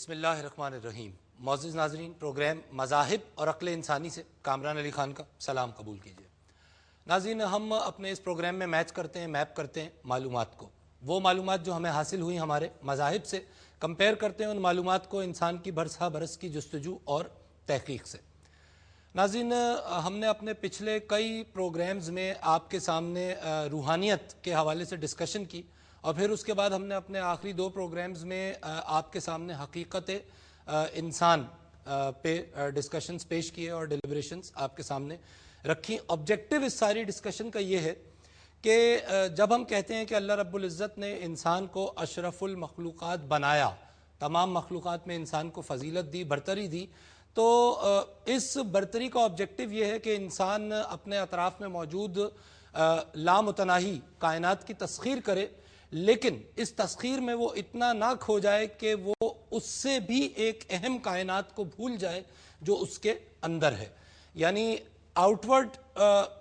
بسم اللہ الرحمن الرحیم۔ معزز ناظرین، پروگرام مذاہب اور عقل انسانی سے کامران علی خان کا سلام قبول کیجیے۔ ناظرین، ہم اپنے اس پروگرام میں میپ کرتے ہیں معلومات کو، وہ معلومات جو ہمیں حاصل ہوئی ہمارے مذاہب سے، کمپیئر کرتے ہیں ان معلومات کو انسان کی برس کی جستجو اور تحقیق سے۔ ناظرین، ہم نے اپنے پچھلے کئی پروگرامز میں آپ کے سامنے روحانیت کے حوالے سے ڈسکشن کی، اور پھر اس کے بعد ہم نے اپنے آخری دو پروگرامز میں آپ کے سامنے حقیقت انسان پہ ڈسکشنز پیش کیے اور ڈیلیبریشنز آپ کے سامنے رکھی۔ آبجیکٹو اس ساری ڈسکشن کا یہ ہے کہ جب ہم کہتے ہیں کہ اللہ رب العزت نے انسان کو اشرف المخلوقات بنایا، تمام مخلوقات میں انسان کو فضیلت دی، برتری دی، تو اس برتری کا آبجیکٹو یہ ہے کہ انسان اپنے اطراف میں موجود لامتناہی کائنات کی تسخیر کرے، لیکن اس تسخیر میں وہ اتنا نہ کھو جائے کہ وہ اس سے بھی ایک اہم کائنات کو بھول جائے جو اس کے اندر ہے۔ یعنی آؤٹ ورڈ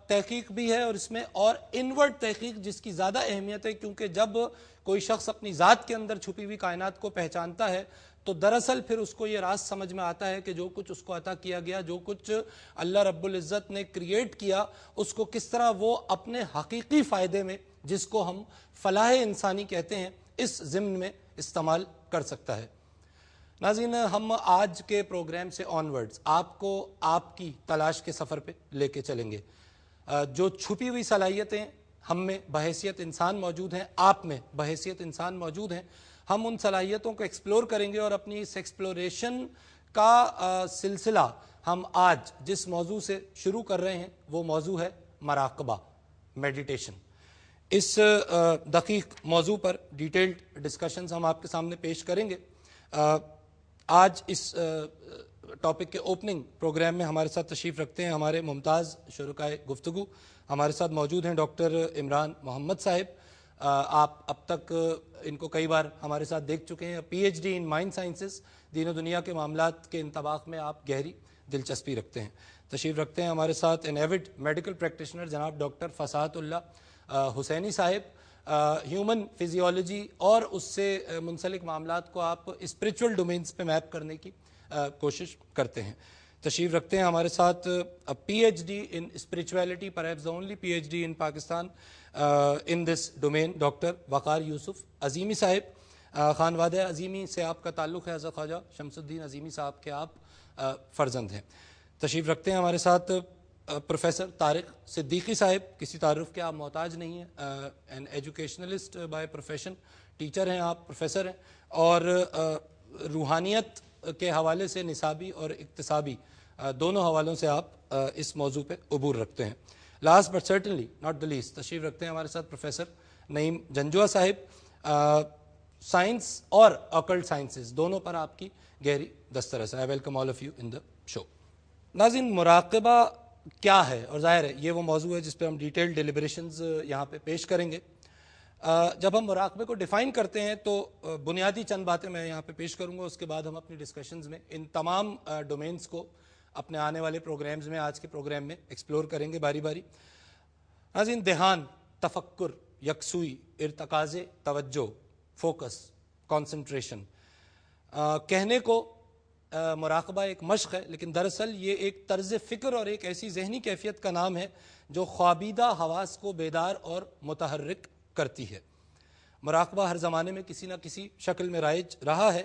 تحقیق بھی ہے اور اس میں، اور انورڈ تحقیق جس کی زیادہ اہمیت ہے، کیونکہ جب کوئی شخص اپنی ذات کے اندر چھپی ہوئی کائنات کو پہچانتا ہے تو دراصل پھر اس کو یہ راز سمجھ میں آتا ہے کہ جو کچھ اس کو عطا کیا گیا، جو کچھ اللہ رب العزت نے کریٹ کیا، اس کو کس طرح وہ اپنے حقیقی فائدے میں، جس کو ہم فلاح انسانی کہتے ہیں، اس ضمن میں استعمال کر سکتا ہے۔ ناظرین، ہم آج کے پروگرام سے آنورڈز آپ کو آپ کی تلاش کے سفر پہ لے کے چلیں گے۔ جو چھپی ہوئی صلاحیتیں ہم میں بحیثیت انسان موجود ہیں، آپ میں بحیثیت انسان موجود ہیں، ہم ان صلاحیتوں کو ایکسپلور کریں گے، اور اپنی اس ایکسپلوریشن کا سلسلہ ہم آج جس موضوع سے شروع کر رہے ہیں وہ موضوع ہے مراقبہ، میڈیٹیشن۔ اس دقیق موضوع پر ڈیٹیلڈ ڈسکشنز ہم آپ کے سامنے پیش کریں گے۔ آج اس ٹاپک کے اوپننگ پروگرام میں ہمارے ساتھ تشریف رکھتے ہیں ہمارے ممتاز شرکائے گفتگو۔ ہمارے ساتھ موجود ہیں ڈاکٹر عمران محمد صاحب۔ آپ اب تک ان کو کئی بار ہمارے ساتھ دیکھ چکے ہیں۔ P H D in mind sciences, دین و دنیا کے معاملات کے انطباق میں آپ گہری دلچسپی رکھتے ہیں۔ تشریف رکھتے ہیں ہمارے ساتھ این ایوڈ میڈیکل پریکٹیشنر جناب ڈاکٹر فصاحت اللہ حسینی صاحب۔ ہیومن فزیولوجی اور اس سے منسلک معاملات کو آپ اسپریچول ڈومینز پہ میپ کرنے کی کوشش کرتے ہیں۔ تشریف رکھتے ہیں ہمارے ساتھ P H D in spirituality, perhaps the only P H D in Pakistan in this domain, doctor Waqar Yusuf Azeemi صاحب۔ خانوادہ عظیمی سے آپ کا تعلق ہے، حضرت خواجہ شمس الدین عظیمی صاحب کے آپ فرزند ہیں۔ تشریف رکھتے ہیں ہمارے ساتھ پروفیسر طارق صدیقی صاحب۔ کسی تعارف کے آپ محتاج نہیں ہیں، N educationalist by profession, teacher ہیں آپ، پروفیسر ہیں، اور روحانیت کے حوالے سے نصابی اور اکتسابی دونوں حوالوں سے آپ اس موضوع پہ عبور رکھتے ہیں۔ Last but certainly not the least, تشریف رکھتے ہیں ہمارے ساتھ پروفیسر نعیم جنجوعہ صاحب۔ سائنس اور آکلٹ سائنسز دونوں پر آپ کی گہری دسترس ہے۔ I welcome all of you in the show. ناظرین، مراقبہ کیا ہے؟ اور ظاہر ہے یہ وہ موضوع ہے جس پہ ہم ڈیٹیل ڈیلیبریشنز یہاں پہ پیش کریں گے۔ جب ہم مراقبے کو ڈیفائن کرتے ہیں تو بنیادی چند باتیں میں یہاں پہ پیش کروں گا، اس کے بعد ہم اپنی ڈسکشنز میں ان تمام ڈومینز کو اپنے آنے والے پروگرامز میں، آج کے پروگرام میں ایکسپلور کریں گے باری باری۔ ناظرین، دھیان، تفکر، یکسوئی، ارتکاز توجہ، فوکس، کنسنٹریشن، کہنے کو مراقبہ ایک مشق ہے، لیکن دراصل یہ ایک طرز فکر اور ایک ایسی ذہنی کیفیت کا نام ہے جو خوابیدہ حواس کو بیدار اور متحرک کرتی ہے۔ مراقبہ ہر زمانے میں کسی نہ کسی شکل میں رائج رہا ہے،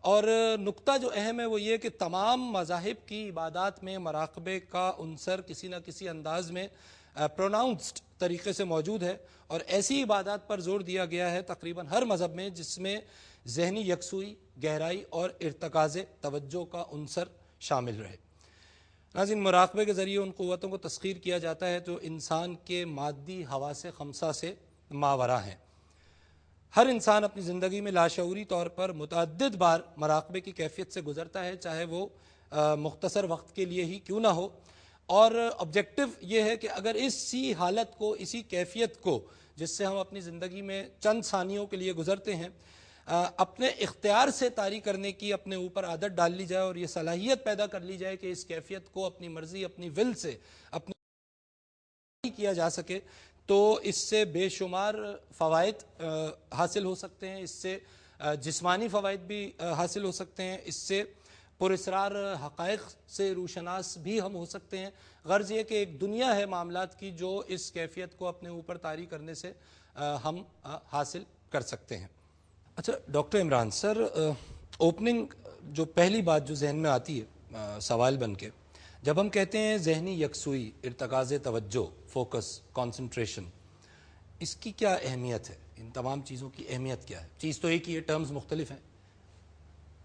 اور نقطہ جو اہم ہے وہ یہ کہ تمام مذاہب کی عبادات میں مراقبے کا عنصر کسی نہ کسی انداز میں پروناؤنسڈ طریقے سے موجود ہے، اور ایسی عبادات پر زور دیا گیا ہے تقریباً ہر مذہب میں جس میں ذہنی یکسوئی، گہرائی اور ارتکاز توجہ کا عنصر شامل رہے۔ ناظرین، مراقبے کے ذریعے ان قوتوں کو تسخیر کیا جاتا ہے جو انسان کے مادی حواس خمسہ سے ماورا ہیں۔ ہر انسان اپنی زندگی میں لاشعوری طور پر متعدد بار مراقبے کی کیفیت سے گزرتا ہے، چاہے وہ مختصر وقت کے لیے ہی کیوں نہ ہو، اور آبجیکٹو یہ ہے کہ اگر اسی حالت کو، اسی کیفیت کو جس سے ہم اپنی زندگی میں چند ثانیوں کے لیے گزرتے ہیں، اپنے اختیار سے طاری کرنے کی اپنے اوپر عادت ڈال لی جائے اور یہ صلاحیت پیدا کر لی جائے کہ اس کیفیت کو اپنی مرضی، اپنی ول سے اپنے کیا جا سکے، تو اس سے بے شمار فوائد حاصل ہو سکتے ہیں۔ اس سے جسمانی فوائد بھی حاصل ہو سکتے ہیں، اس سے پراسرار حقائق سے روشناس بھی ہم ہو سکتے ہیں۔ غرض یہ کہ ایک دنیا ہے معاملات کی جو اس کیفیت کو اپنے اوپر طاری کرنے سے ہم حاصل کر سکتے ہیں۔ اچھا ڈاکٹر عمران سر، اوپننگ جو پہلی بات جو ذہن میں آتی ہے سوال بن کے، جب ہم کہتے ہیں ذہنی یکسوئی، ارتکاز توجہ، فوکس، کنسنٹریشن، اس کی کیا اہمیت ہے؟ ان تمام چیزوں کی اہمیت کیا ہے؟ چیز تو ایک ہی ہے، ٹرمز مختلف ہیں،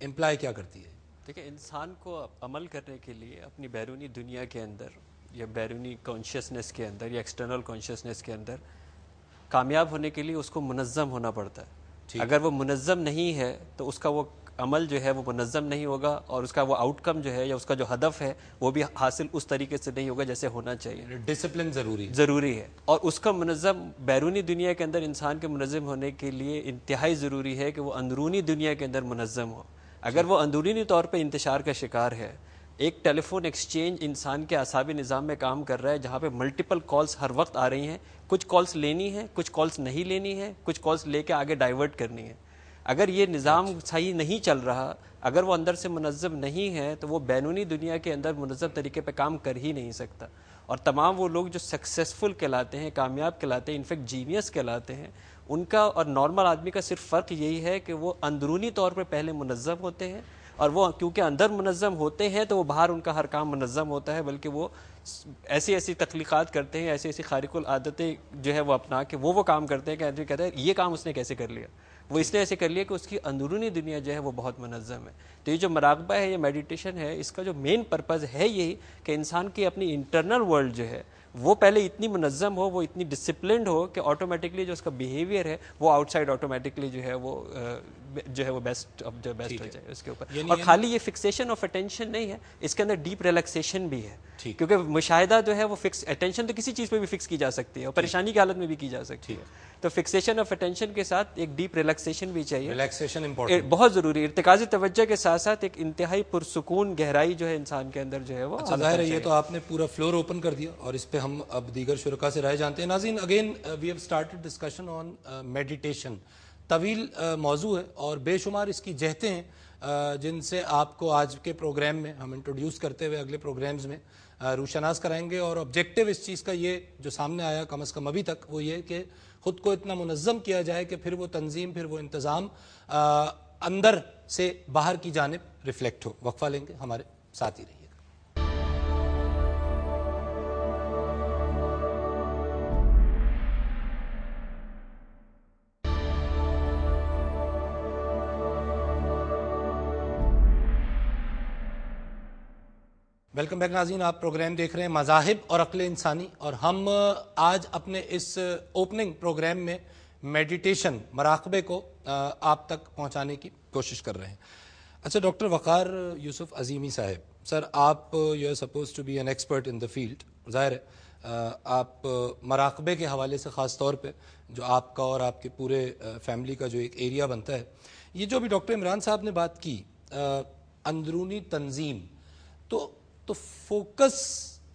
امپلائی کیا کرتی ہے؟ دیکھیں، انسان کو عمل کرنے کے لیے اپنی بیرونی دنیا کے اندر یا بیرونی کانشیسنس کے اندر یا ایکسٹرنل کانشیسنس کے اندر کامیاب ہونے کے لیے اس کو منظم ہونا پڑتا ہے۔ اگر وہ منظم نہیں ہے تو اس کا وہ عمل جو ہے وہ منظم نہیں ہوگا، اور اس کا وہ آؤٹ کم جو ہے یا اس کا جو ہدف ہے وہ بھی حاصل اس طریقے سے نہیں ہوگا جیسے ہونا چاہیے۔ ڈسپلن ضروری ہے، اور اس کا منظم بیرونی دنیا کے اندر انسان کے منظم ہونے کے لیے انتہائی ضروری ہے کہ وہ اندرونی دنیا کے اندر منظم ہو۔ اگر وہ اندرونی طور پہ انتشار کا شکار ہے، ایک ٹیلی فون ایکسچینج انسان کے اعصابی نظام میں کام کر رہا ہے جہاں پہ ملٹیپل کالز ہر وقت آ رہی ہیں، کچھ کالز لینی ہے، کچھ کالز نہیں لینی ہے، کچھ کالز لے کے آگے ڈائیورٹ کرنی ہے۔ اگر یہ نظام صحیح نہیں چل رہا، اگر وہ اندر سے منظم نہیں ہے، تو وہ بیرونی دنیا کے اندر منظم طریقے پہ کام کر ہی نہیں سکتا۔ اور تمام وہ لوگ جو سکسیسفل کہلاتے ہیں، کامیاب کہلاتے ہیں، انفیکٹ جینیس کہلاتے ہیں، ان کا اور نارمل آدمی کا صرف فرق یہی ہے کہ وہ اندرونی طور پر پہلے منظم ہوتے ہیں، اور وہ کیونکہ اندر منظم ہوتے ہیں تو وہ باہر ان کا ہر کام منظم ہوتا ہے، بلکہ وہ ایسی ایسی تخلیقات کرتے ہیں، ایسی ایسی خارق العادتیں جو ہے وہ اپنا کے وہ کام کرتے ہیں کہ آدمی کہتا ہے یہ کام اس نے کیسے کر لیا، وہ اس نے ایسے کر لیا کہ اس کی اندرونی دنیا جو ہے وہ بہت منظم ہے۔ تو یہ جو مراقبہ ہے، یہ میڈیٹیشن ہے، اس کا جو مین پرپز ہے یہی کہ انسان کی اپنی انٹرنل ورلڈ جو ہے وہ پہلے اتنی منظم ہو، وہ اتنی ڈسپلنڈ ہو کہ آٹومیٹکلی جو اس کا بیہیویئر ہے وہ آؤٹ سائڈ آٹومیٹکلی جو ہے وہ بیسٹ ہو جائے اس کے اوپر۔ اور خالی یہ فکسیشن آف اٹینشن نہیں ہے، اس کے اندر ڈیپ ریلیکسیشن بھی ہے، کیونکہ مشاہدہ جو ہے وہ فکس اٹینشن تو کسی چیز پہ بھی فکس کی جا سکتی ہے اور پریشانی کی حالت میں بھی کی جا سکتی ہے، تو فکسیشن آف اٹینشن کے ساتھ ایک ڈیپ ریلیکسیشن بھی چاہیے، ریلیکسیشن بہت ضروری ہے۔ ارتکاز توجہ کے ساتھ ساتھ ایک انتہائی پرسکون گہرائی جو ہے انسان کے اندر جو ہے وہ ظاہر ہے۔ یہ تو آپ نے پورا فلور اوپن کر دیا اور اس پہ ہم اب دیگر شرکاء سے رائے جانتے ہیں۔ ناظرین، again we have started discussion on meditation. طویل موضوع ہے اور بے شمار اس کی جہتیں ہیں جن سے آپ کو آج کے پروگرام میں ہم انٹروڈیوس کرتے ہوئے اگلے پروگرامز میں روشناس کرائیں گے، اور آبجیکٹیو اس چیز کا یہ جو سامنے آیا کم از کم ابھی تک وہ یہ کہ خود کو اتنا منظم کیا جائے کہ پھر وہ تنظیم، پھر وہ انتظام اندر سے باہر کی جانب ریفلیکٹ ہو۔ وقفہ لیں گے، ہمارے ساتھ ہی رہیے۔ ویلکم بیک ناظرین، آپ پروگرام دیکھ رہے ہیں مذاہب اور عقل انسانی، اور ہم آج اپنے اس اوپننگ پروگرام میں میڈیٹیشن، مراقبے کو آپ تک پہنچانے کی کوشش کر رہے ہیں۔ اچھا ڈاکٹر وقار یوسف عظیمی صاحب، سر آپ you are suppose to be an expert in the field, ظاہر ہے آپ مراقبے کے حوالے سے خاص طور پہ جو آپ کا اور آپ کے پورے فیملی کا جو ایک ایریا بنتا ہے، یہ جو ابھی ڈاکٹر عمران صاحب نے بات کی اندرونی تنظیم، تو فوکس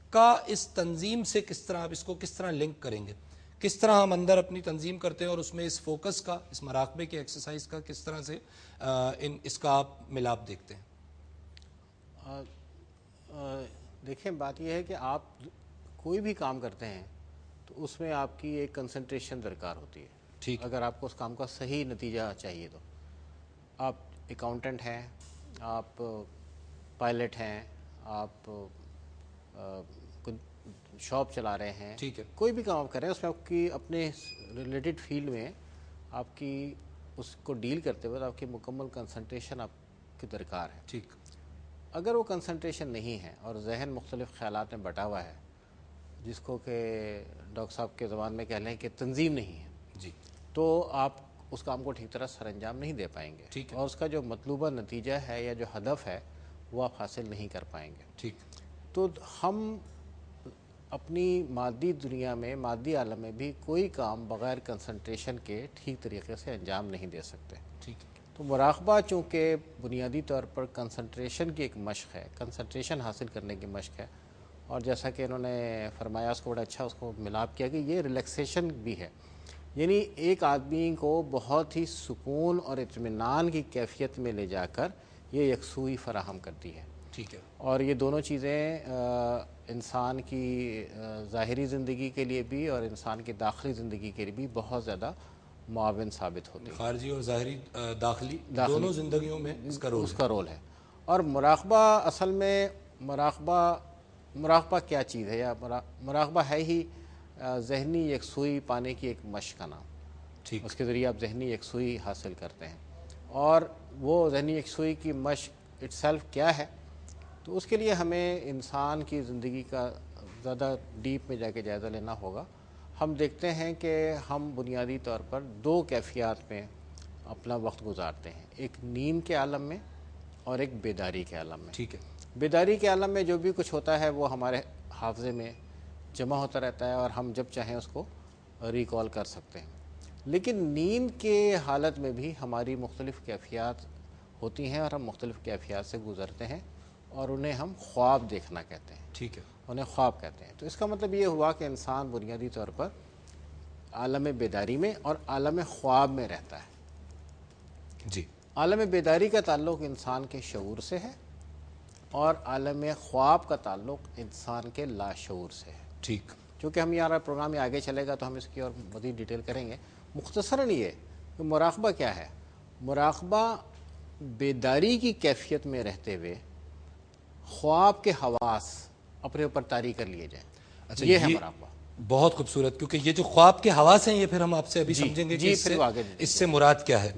کا اس تنظیم سے کس طرح آپ اس کو کس طرح لنک کریں گے؟ کس طرح ہم اندر اپنی تنظیم کرتے ہیں اور اس میں اس فوکس کا، اس مراقبے کے ایکسرسائز کا کس طرح سے اس کا آپ ملاپ دیکھتے ہیں؟ دیکھیں، بات یہ ہے کہ آپ کوئی بھی کام کرتے ہیں تو اس میں آپ کی ایک کنسنٹریشن درکار ہوتی ہے۔ ٹھیک، اگر آپ کو اس کام کا صحیح نتیجہ چاہیے تو آپ اکاؤنٹنٹ ہیں، آپ پائلٹ ہیں، آپ شاپ چلا رہے ہیں، ٹھیک ہے، کوئی بھی کام آپ کر رہے ہیں، اس میں آپ کی اپنے ریلیٹڈ فیلڈ میں آپ کی اس کو ڈیل کرتے ہوئے آپ کی مکمل کنسنٹریشن آپ کی درکار ہے۔ ٹھیک، اگر وہ کنسنٹریشن نہیں ہے اور ذہن مختلف خیالات میں بٹا ہوا ہے، جس کو کہ ڈاکٹر صاحب کے زبان میں کہہ لیں کہ تنظیم نہیں ہے، جی، تو آپ اس کام کو ٹھیک طرح سر انجام نہیں دے پائیں گے، ٹھیک ہے، اور اس کا جو مطلوبہ نتیجہ ہے یا جو ہدف ہے وہ آپ حاصل نہیں کر پائیں گے۔ ٹھیک، تو ہم اپنی مادی دنیا میں، مادی عالم میں بھی کوئی کام بغیر کنسنٹریشن کے ٹھیک طریقے سے انجام نہیں دے سکتے۔ ٹھیک ہے، تو مراقبہ چونکہ بنیادی طور پر کنسنٹریشن کی ایک مشق ہے، کنسنٹریشن حاصل کرنے کی مشق ہے، اور جیسا کہ انہوں نے فرمایا اس کو بڑا اچھا اس کو ملاپ کیا کہ یہ ریلیکسیشن بھی ہے۔ یعنی ایک آدمی کو بہت ہی سکون اور اطمینان کی کیفیت میں لے جا کر یہ یکسوئی فراہم کرتی ہے. ٹھیک ہے. اور یہ دونوں چیزیں انسان کی ظاہری زندگی کے لیے بھی اور انسان کی داخلی زندگی کے لیے بھی بہت زیادہ معاون ثابت ہوتی ہیں. خارجی اور ظاہری داخلی دونوں زندگیوں میں اس کا رول ہے. اور مراقبہ اصل میں مراقبہ کیا چیز ہے؟ یا مراقبہ ہے ہی ذہنی یکسوئی پانے کی ایک مشق کا نام. ٹھیک. اس کے ذریعے آپ ذہنی یکسوئی حاصل کرتے ہیں. اور وہ ذہنی یکسوئی کی مشق اٹ سیلف کیا ہے؟ تو اس کے لیے ہمیں انسان کی زندگی کا زیادہ ڈیپ میں جا کے جائزہ لینا ہوگا. ہم دیکھتے ہیں کہ ہم بنیادی طور پر دو کیفیات میں اپنا وقت گزارتے ہیں، ایک نیند کے عالم میں اور ایک بیداری کے عالم میں. ٹھیک ہے. بیداری کے عالم میں جو بھی کچھ ہوتا ہے وہ ہمارے حافظے میں جمع ہوتا رہتا ہے اور ہم جب چاہیں اس کو ریکال کر سکتے ہیں. لیکن نیند کے حالت میں بھی ہماری مختلف کیفیات ہوتی ہیں اور ہم مختلف کیفیات سے گزرتے ہیں اور انہیں ہم خواب دیکھنا کہتے ہیں. ٹھیک ہے. انہیں خواب کہتے ہیں. تو اس کا مطلب یہ ہوا کہ انسان بنیادی طور پر عالم بیداری میں اور عالم خواب میں رہتا ہے. جی. عالم بیداری کا تعلق انسان کے شعور سے ہے اور عالم خواب کا تعلق انسان کے لاشعور سے ہے. ٹھیک. چونکہ ہم یہاں پروگرام میں آگے چلے گا تو ہم اس کی اور مزید ڈیٹیل کریں گے. مختصراً یہ کہ مراقبہ کیا ہے؟ مراقبہ بیداری کی کیفیت میں رہتے ہوئے خواب کے حواس اپنے اوپر طاری کر لیے جائیں. اچھا، یہ ہے مراقبہ. بہت خوبصورت، کیونکہ یہ جو خواب کے حواس ہیں یہ پھر ہم آپ سے ابھی سمجھیں گے کہ اس سے مراد کیا ہے.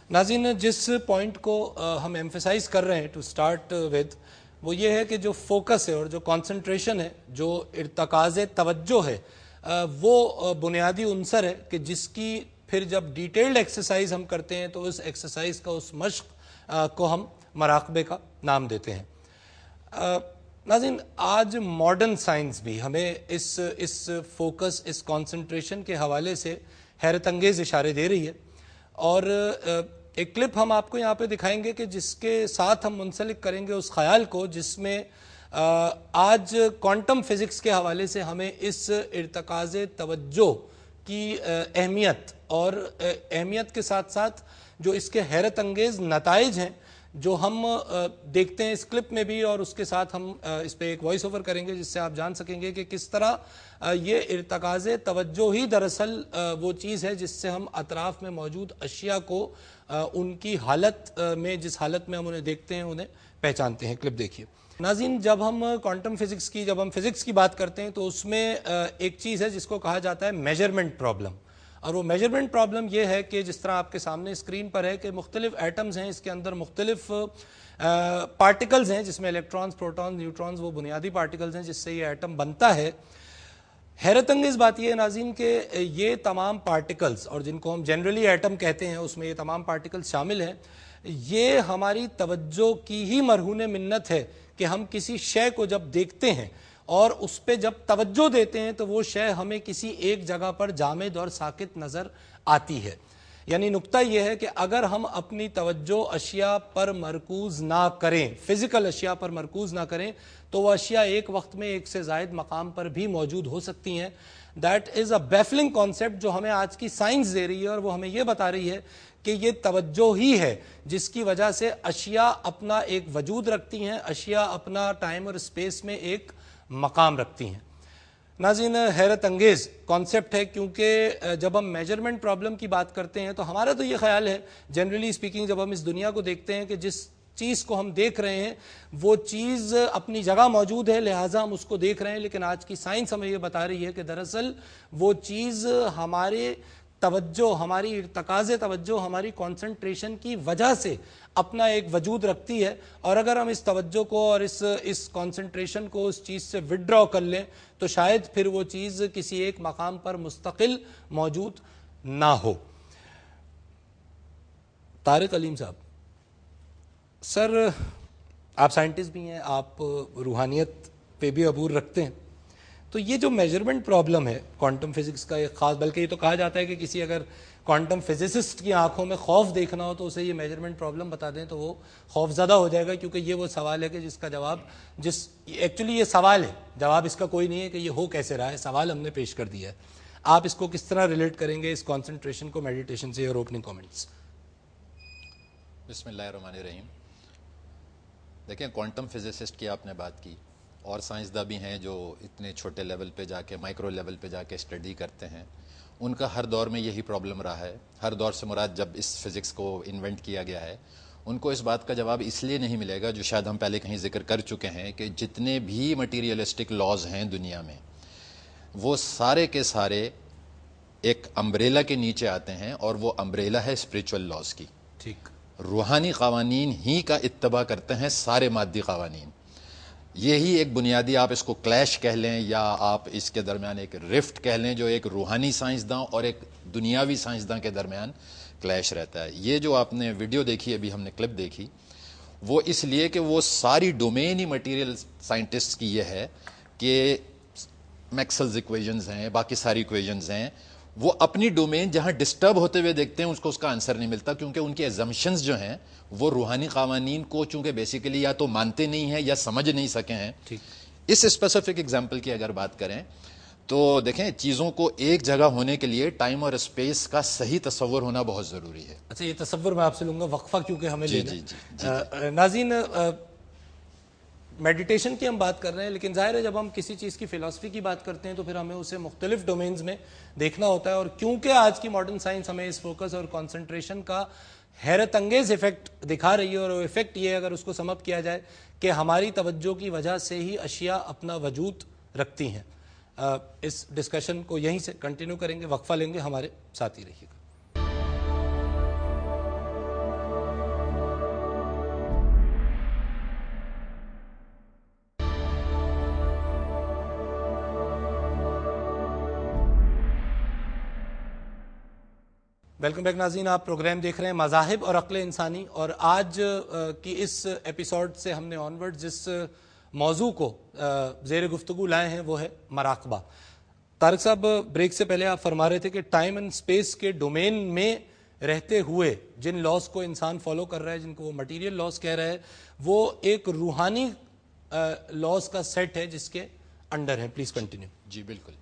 ناظرین، جس پوائنٹ کو ہم ایمفیسائز کر رہے ہیں ٹو سٹارٹ ود، وہ یہ ہے کہ جو فوکس ہے اور جو کانسنٹریشن ہے، جو ارتکاز توجہ ہے، وہ بنیادی عنصر ہے کہ جس کی پھر جب ڈیٹیلڈ ایکسرسائز ہم کرتے ہیں تو اس ایکسرسائز کا، اس مشق کو ہم مراقبے کا نام دیتے ہیں. ناظرین، آج ماڈرن سائنس بھی ہمیں اس فوکس، اس کانسنٹریشن کے حوالے سے حیرت انگیز اشارے دے رہی ہے. اور ایک کلپ ہم آپ کو یہاں پہ دکھائیں گے کہ جس کے ساتھ ہم منسلک کریں گے اس خیال کو جس میں آج کوانٹم فزکس کے حوالے سے ہمیں اس ارتکاز توجہ کی اہمیت اور اہمیت کے ساتھ ساتھ جو اس کے حیرت انگیز نتائج ہیں جو ہم دیکھتے ہیں اس کلپ میں بھی، اور اس کے ساتھ ہم اس پہ ایک وائس اوور کریں گے جس سے آپ جان سکیں گے کہ کس طرح یہ ارتکاز توجہ ہی دراصل وہ چیز ہے جس سے ہم اطراف میں موجود اشیاء کو ان کی حالت میں، جس حالت میں ہم انہیں دیکھتے ہیں، انہیں پہچانتے ہیں. کلپ دیکھیے. ناظرین، جب ہم کوانٹم فزکس کی، جب ہم فزکس کی بات کرتے ہیں تو اس میں ایک چیز ہے جس کو کہا جاتا ہے میجرمنٹ پرابلم. اور وہ میجرمنٹ پرابلم یہ ہے کہ جس طرح آپ کے سامنے اسکرین پر ہے کہ مختلف ایٹمز ہیں، اس کے اندر مختلف پارٹیکلز ہیں جس میں الیکٹرانز، پروٹونز، نیوٹرونز وہ بنیادی پارٹیکلز ہیں جس سے یہ ایٹم بنتا ہے. حیرت انگیز بات یہ ہے ناظرین کہ یہ تمام پارٹیکلز، اور جن کو ہم جنرلی ایٹم کہتے ہیں، اس میں یہ تمام پارٹیکلز شامل ہیں. یہ ہماری توجہ کی ہی مرہون منت ہے کہ ہم کسی شے کو جب دیکھتے ہیں اور اس پہ جب توجہ دیتے ہیں تو وہ شے ہمیں کسی ایک جگہ پر جامد اور ساکت نظر آتی ہے. یعنی نقطہ یہ ہے کہ اگر ہم اپنی توجہ اشیاء پر مرکوز نہ کریں، فزیکل اشیاء پر مرکوز نہ کریں، تو وہ اشیاء ایک وقت میں ایک سے زائد مقام پر بھی موجود ہو سکتی ہیں. دیٹ از اے بیفلنگ کانسیپٹ جو ہمیں آج کی سائنس دے رہی ہے، اور وہ ہمیں یہ بتا رہی ہے کہ یہ توجہ ہی ہے جس کی وجہ سے اشیاء اپنا ایک وجود رکھتی ہیں، اشیاء اپنا ٹائم اور اسپیس میں ایک مقام رکھتی ہیں. ناظرین، حیرت انگیز کانسیپٹ ہے، کیونکہ جب ہم میجرمنٹ پرابلم کی بات کرتے ہیں تو ہمارا تو یہ خیال ہے جنرلی اسپیکنگ، جب ہم اس دنیا کو دیکھتے ہیں کہ جس چیز کو ہم دیکھ رہے ہیں وہ چیز اپنی جگہ موجود ہے، لہٰذا ہم اس کو دیکھ رہے ہیں. لیکن آج کی سائنس ہمیں یہ بتا رہی ہے کہ دراصل وہ چیز ہمارے توجہ، ہماری ارتکاز توجہ، ہماری کانسنٹریشن کی وجہ سے اپنا ایک وجود رکھتی ہے. اور اگر ہم اس توجہ کو اور اس کانسنٹریشن کو اس چیز سے وڈرا کر لیں تو شاید پھر وہ چیز کسی ایک مقام پر مستقل موجود نہ ہو. طارق علیم صاحب، سر آپ سائنٹسٹ بھی ہیں، آپ روحانیت پہ بھی عبور رکھتے ہیں، تو یہ جو میجرمنٹ پرابلم ہے کوانٹم فزکس کا ایک خاص، بلکہ یہ تو کہا جاتا ہے کہ کسی اگر کوانٹم فزسسٹ کی آنکھوں میں خوف دیکھنا ہو تو اسے یہ میجرمنٹ پرابلم بتا دیں تو وہ خوف زدہ ہو جائے گا، کیونکہ یہ وہ سوال ہے کہ جس کا جواب، ایکچولی یہ سوال ہے، جواب اس کا کوئی نہیں ہے کہ یہ ہو کیسے رہا ہے، سوال ہم نے پیش کر دیا ہے. آپ اس کو کس طرح ریلیٹ کریں گے اس کانسنٹریشن کو میڈیٹیشن سے اور اوپننگ کامنٹس؟ بسم اللہ الرحمن الرحیم. دیکھیں کوانٹم فزسسٹ کی آپ نے بات کی اور سائنسداں بھی ہیں جو اتنے چھوٹے لیول پہ جا کے مائکرو لیول پہ جا کے اسٹڈی کرتے ہیں. ان کا ہر دور میں یہی پرابلم رہا ہے. ہر دور سے مراد جب اس فزکس کو انوینٹ کیا گیا ہے ان کو اس بات کا جواب اس لیے نہیں ملے گا جو شاید ہم پہلے کہیں ذکر کر چکے ہیں کہ جتنے بھی مٹیریلسٹک لاز ہیں دنیا میں وہ سارے کے سارے ایک امبریلا کے نیچے آتے ہیں اور وہ امبریلا ہے اسپریچول لاز کی. ٹھیک. روحانی قوانین ہی کا اتباع کرتے ہیں سارے مادی قوانین. یہی ایک بنیادی آپ اس کو کلیش کہہ لیں یا آپ اس کے درمیان ایک رفٹ کہہ لیں جو ایک روحانی سائنسداں اور ایک دنیاوی سائنسداں کے درمیان کلیش رہتا ہے. یہ جو آپ نے ویڈیو دیکھی ابھی ہم نے کلپ دیکھی وہ اس لیے کہ وہ ساری ڈومین ہی مٹیریل سائنٹسٹ کی یہ ہے کہ میکسلز ایکویژنز ہیں باقی ساری ایکویژنز ہیں وہ اپنی ڈومین جہاں ڈسٹرب ہوتے ہوئے دیکھتے ہیں اس کو اس کا آنسر نہیں ملتا کیونکہ ان کے ایزمپشنز جو ہیں وہ روحانی قوانین کو چونکہ بیسیکلی یا تو مانتے نہیں ہیں یا سمجھ نہیں سکے ہیں. اس اسپیسیفک ایگزامپل کی اگر بات کریں تو دیکھیں چیزوں کو ایک جگہ ہونے کے لیے ٹائم اور اسپیس کا صحیح تصور ہونا بہت ضروری ہے. اچھا یہ تصور میں آپ سے لوں گا وقفہ کیونکہ ہمیں لینا جی. ناظرین میڈیٹیشن کی ہم بات کر رہے ہیں لیکن ظاہر ہے جب ہم کسی چیز کی فلسفی کی بات کرتے ہیں تو پھر ہمیں اسے مختلف ڈومینز میں دیکھنا ہوتا ہے اور کیونکہ آج کی ماڈرن سائنس ہمیں اس فوکس اور کانسنٹریشن کا حیرت انگیز ایفیکٹ دکھا رہی ہے اور وہ ایفیکٹ یہ اگر اس کو سم اپ کیا جائے کہ ہماری توجہ کی وجہ سے ہی اشیاء اپنا وجود رکھتی ہیں. اس ڈسکشن کو یہیں سے کنٹینیو کریں گے, وقفہ لیں گے, ہمارے ساتھ ہی رہیے گا. ویلکم بیک ناظرین, آپ پروگرام دیکھ رہے ہیں مذاہب اور عقل انسانی اور آج کی اس ایپیسوڈ سے ہم نے آنورڈ جس موضوع کو زیر گفتگو لائے ہیں وہ ہے مراقبہ. طارق صاحب بریک سے پہلے آپ فرما رہے تھے کہ ٹائم اینڈ اسپیس کے ڈومین میں رہتے ہوئے جن لاز کو انسان فالو کر رہا ہے جن کو وہ مٹیریل لاز کہہ رہا ہے وہ ایک روحانی لاز کا سیٹ ہے جس کے انڈر ہے. Please continue. جی بالکل.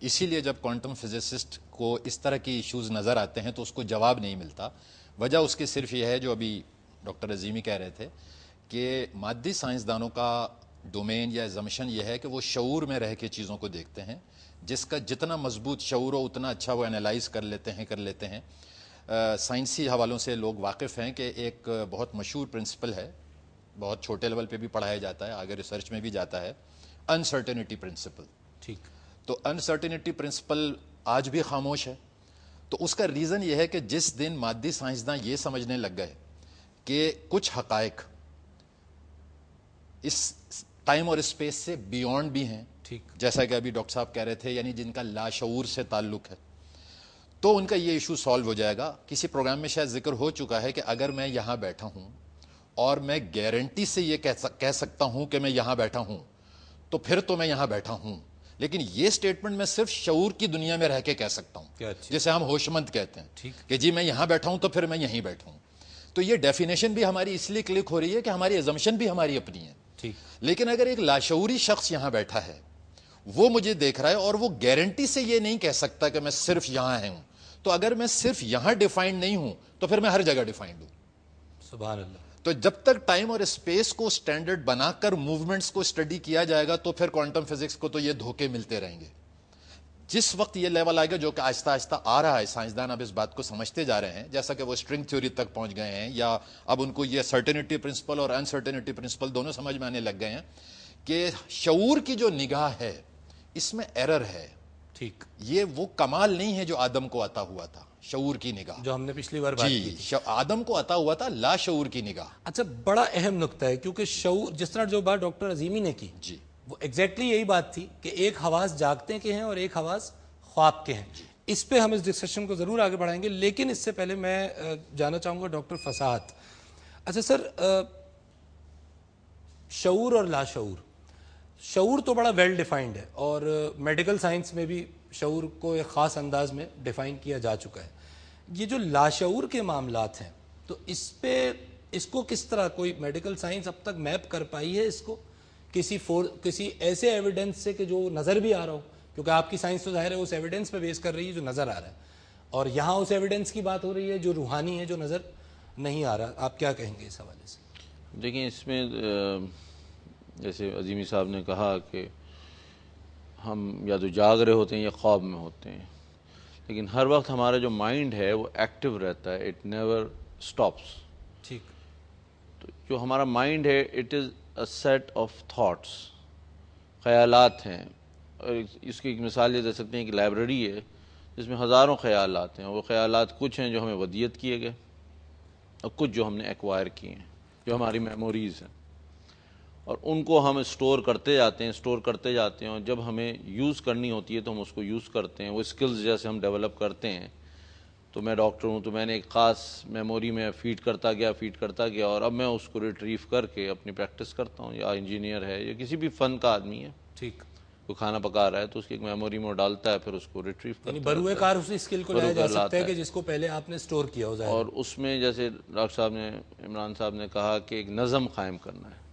اسی لیے جب کوانٹم فزسسٹ کو اس طرح کی ایشوز نظر آتے ہیں تو اس کو جواب نہیں ملتا. وجہ اس کی صرف یہ ہے جو ابھی ڈاکٹر عظیمی کہہ رہے تھے کہ مادی سائنسدانوں کا ڈومین یا ایزمپشن یہ ہے کہ وہ شعور میں رہ کے چیزوں کو دیکھتے ہیں. جس کا جتنا مضبوط شعور ہو اتنا اچھا وہ انالائز کر لیتے ہیں. سائنسی حوالوں سے لوگ واقف ہیں کہ ایک بہت مشہور پرنسپل ہے, بہت چھوٹے لیول پہ بھی پڑھایا جاتا ہے, آگے ریسرچ میں بھی جاتا ہے, انسرٹینٹی پرنسپل. ٹھیک. تو انسرٹینٹی پرنسپل آج بھی خاموش ہے. تو اس کا ریزن یہ ہے کہ جس دن مادی سائنسداں یہ سمجھنے لگ گئے کہ کچھ حقائق اس ٹائم اور اسپیس سے بیونڈ بھی ہیں, جیسا کہ ابھی ڈاکٹر صاحب کہہ رہے تھے, یعنی جن کا لاشعور سے تعلق ہے, تو ان کا یہ ایشو سالو ہو جائے گا. کسی پروگرام میں شاید ذکر ہو چکا ہے کہ اگر میں یہاں بیٹھا ہوں اور میں گارنٹی سے یہ کہہ سکتا ہوں کہ میں یہاں بیٹھا ہوں تو پھر تو میں یہاں بیٹھا ہوں, لیکن یہ سٹیٹمنٹ میں صرف شعور کی دنیا میں رہ کے کہہ سکتا ہوں, جسے ہم ہوش مند کہتے ہیں کہ جی میں یہاں بیٹھا ہوں تو پھر میں یہیں بیٹھا ہوں. تو یہ ڈیفینیشن بھی ہماری اس لیے کلک ہو رہی ہے کہ ہماری ایزمپشن بھی ہماری اپنی ہے. لیکن اگر ایک لاشعوری شخص یہاں بیٹھا ہے وہ مجھے دیکھ رہا ہے اور وہ گارنٹی سے یہ نہیں کہہ سکتا کہ میں صرف یہاں ہوں, تو اگر میں صرف یہاں ڈیفائنڈ نہیں ہوں تو پھر میں ہر جگہ ڈیفائنڈ ہوں. سبحان اللہ. تو جب تک ٹائم اور اسپیس کو سٹینڈرڈ بنا کر موومنٹس کو اسٹڈی کیا جائے گا تو پھر کوانٹم فزکس کو تو یہ دھوکے ملتے رہیں گے. جس وقت یہ لیول آئے گا جو کہ آہستہ آہستہ آ رہا ہے, سائنسدان اب اس بات کو سمجھتے جا رہے ہیں, جیسا کہ وہ اسٹرنگ تھیوری تک پہنچ گئے ہیں یا اب ان کو یہ سرٹینٹی پرنسپل اور انسرٹینٹی پرنسپل دونوں سمجھ میں آنے لگ گئے ہیں کہ شعور کی جو نگاہ ہے اس میں ایرر ہے. ٹھیک. یہ وہ کمال نہیں ہے جو آدم کو عطا ہوا تھا, شعور کی نگاہ, جو ہم نے پچھلی بار بات کی تھی. آدم کو عطا ہوا تھا لا شعور کی نگاہ. اچھا بڑا اہم نقطہ ہے کیونکہ شعور, جس طرح جو بات ڈاکٹر عظیمی نے کی جی وہ ایگزیکٹلی یہی بات تھی کہ ایک حواس جاگتے کے ہیں اور ایک حواس خواب کے ہیں. اس پہ ہم اس ڈسکشن کو ضرور آگے بڑھائیں گے, لیکن اس سے پہلے میں جانا چاہوں گا ڈاکٹر فصاحت. اچھا سر, شعور اور لاشعور, شعور تو بڑا ویل ڈیفائنڈ ہے اور میڈیکل سائنس میں بھی شعور کو ایک خاص انداز میں ڈیفائن کیا جا چکا ہے. یہ جو لاشعور کے معاملات ہیں تو اس کو کس طرح کوئی میڈیکل سائنس اب تک میپ کر پائی ہے اس کو کسی ایسے ایویڈنس سے کہ جو نظر بھی آ رہا ہو کیونکہ آپ کی سائنس تو ظاہر ہے اس ایویڈنس پہ بیس کر رہی ہے جو نظر آ رہا ہے، اور یہاں اس ایویڈنس کی بات ہو رہی ہے جو روحانی ہے، جو نظر نہیں آ رہا. آپ کیا کہیں گے اس حوالے سے؟ دیکھیں اس میں جیسے عظیمی صاحب نے کہا کہ ہم یا تو جاگ رہے ہوتے ہیں یا خواب میں ہوتے ہیں، لیکن ہر وقت ہمارا جو مائنڈ ہے وہ ایکٹیو رہتا ہے، اٹ نیور اسٹاپس. ٹھیک. تو جو ہمارا مائنڈ ہے it is a set of thoughts, خیالات ہیں. اور اس کی ایک مثال یہ دے سکتے ہیں کہ لائبریری ہے جس میں ہزاروں خیالات ہیں، وہ خیالات کچھ ہیں جو ہمیں ودیت کیے گئے اور کچھ جو ہم نے ایکوائر کیے ہیں، جو ہماری میموریز ہیں، اور ان کو ہم اسٹور کرتے جاتے ہیں اور جب ہمیں یوز کرنی ہوتی ہے تو ہم اس کو یوز کرتے ہیں. وہ اسکلز جیسے ہم ڈیولپ کرتے ہیں، تو میں ڈاکٹر ہوں تو میں نے ایک خاص میموری میں فیڈ کرتا گیا اور اب میں اس کو ریٹریو کر کے اپنی پریکٹس کرتا ہوں. یا انجینئر ہے یا کسی بھی فن کا آدمی ہے، ٹھیک. کوئی کھانا پکا رہا ہے تو اس کی ایک میموری میں وہ ڈالتا ہے، پھر اس کو ریٹریو یعنی کرتا ہے. بروئے کار اس اسکل کو لایا جا سکتا ہے کہ جس کو پہلے آپ نے سٹور کیا ہو. ظاہر اور اس میں جیسے ڈاکٹر صاحب نے، عمران صاحب نے کہا کہ ایک نظم قائم کرنا ہے،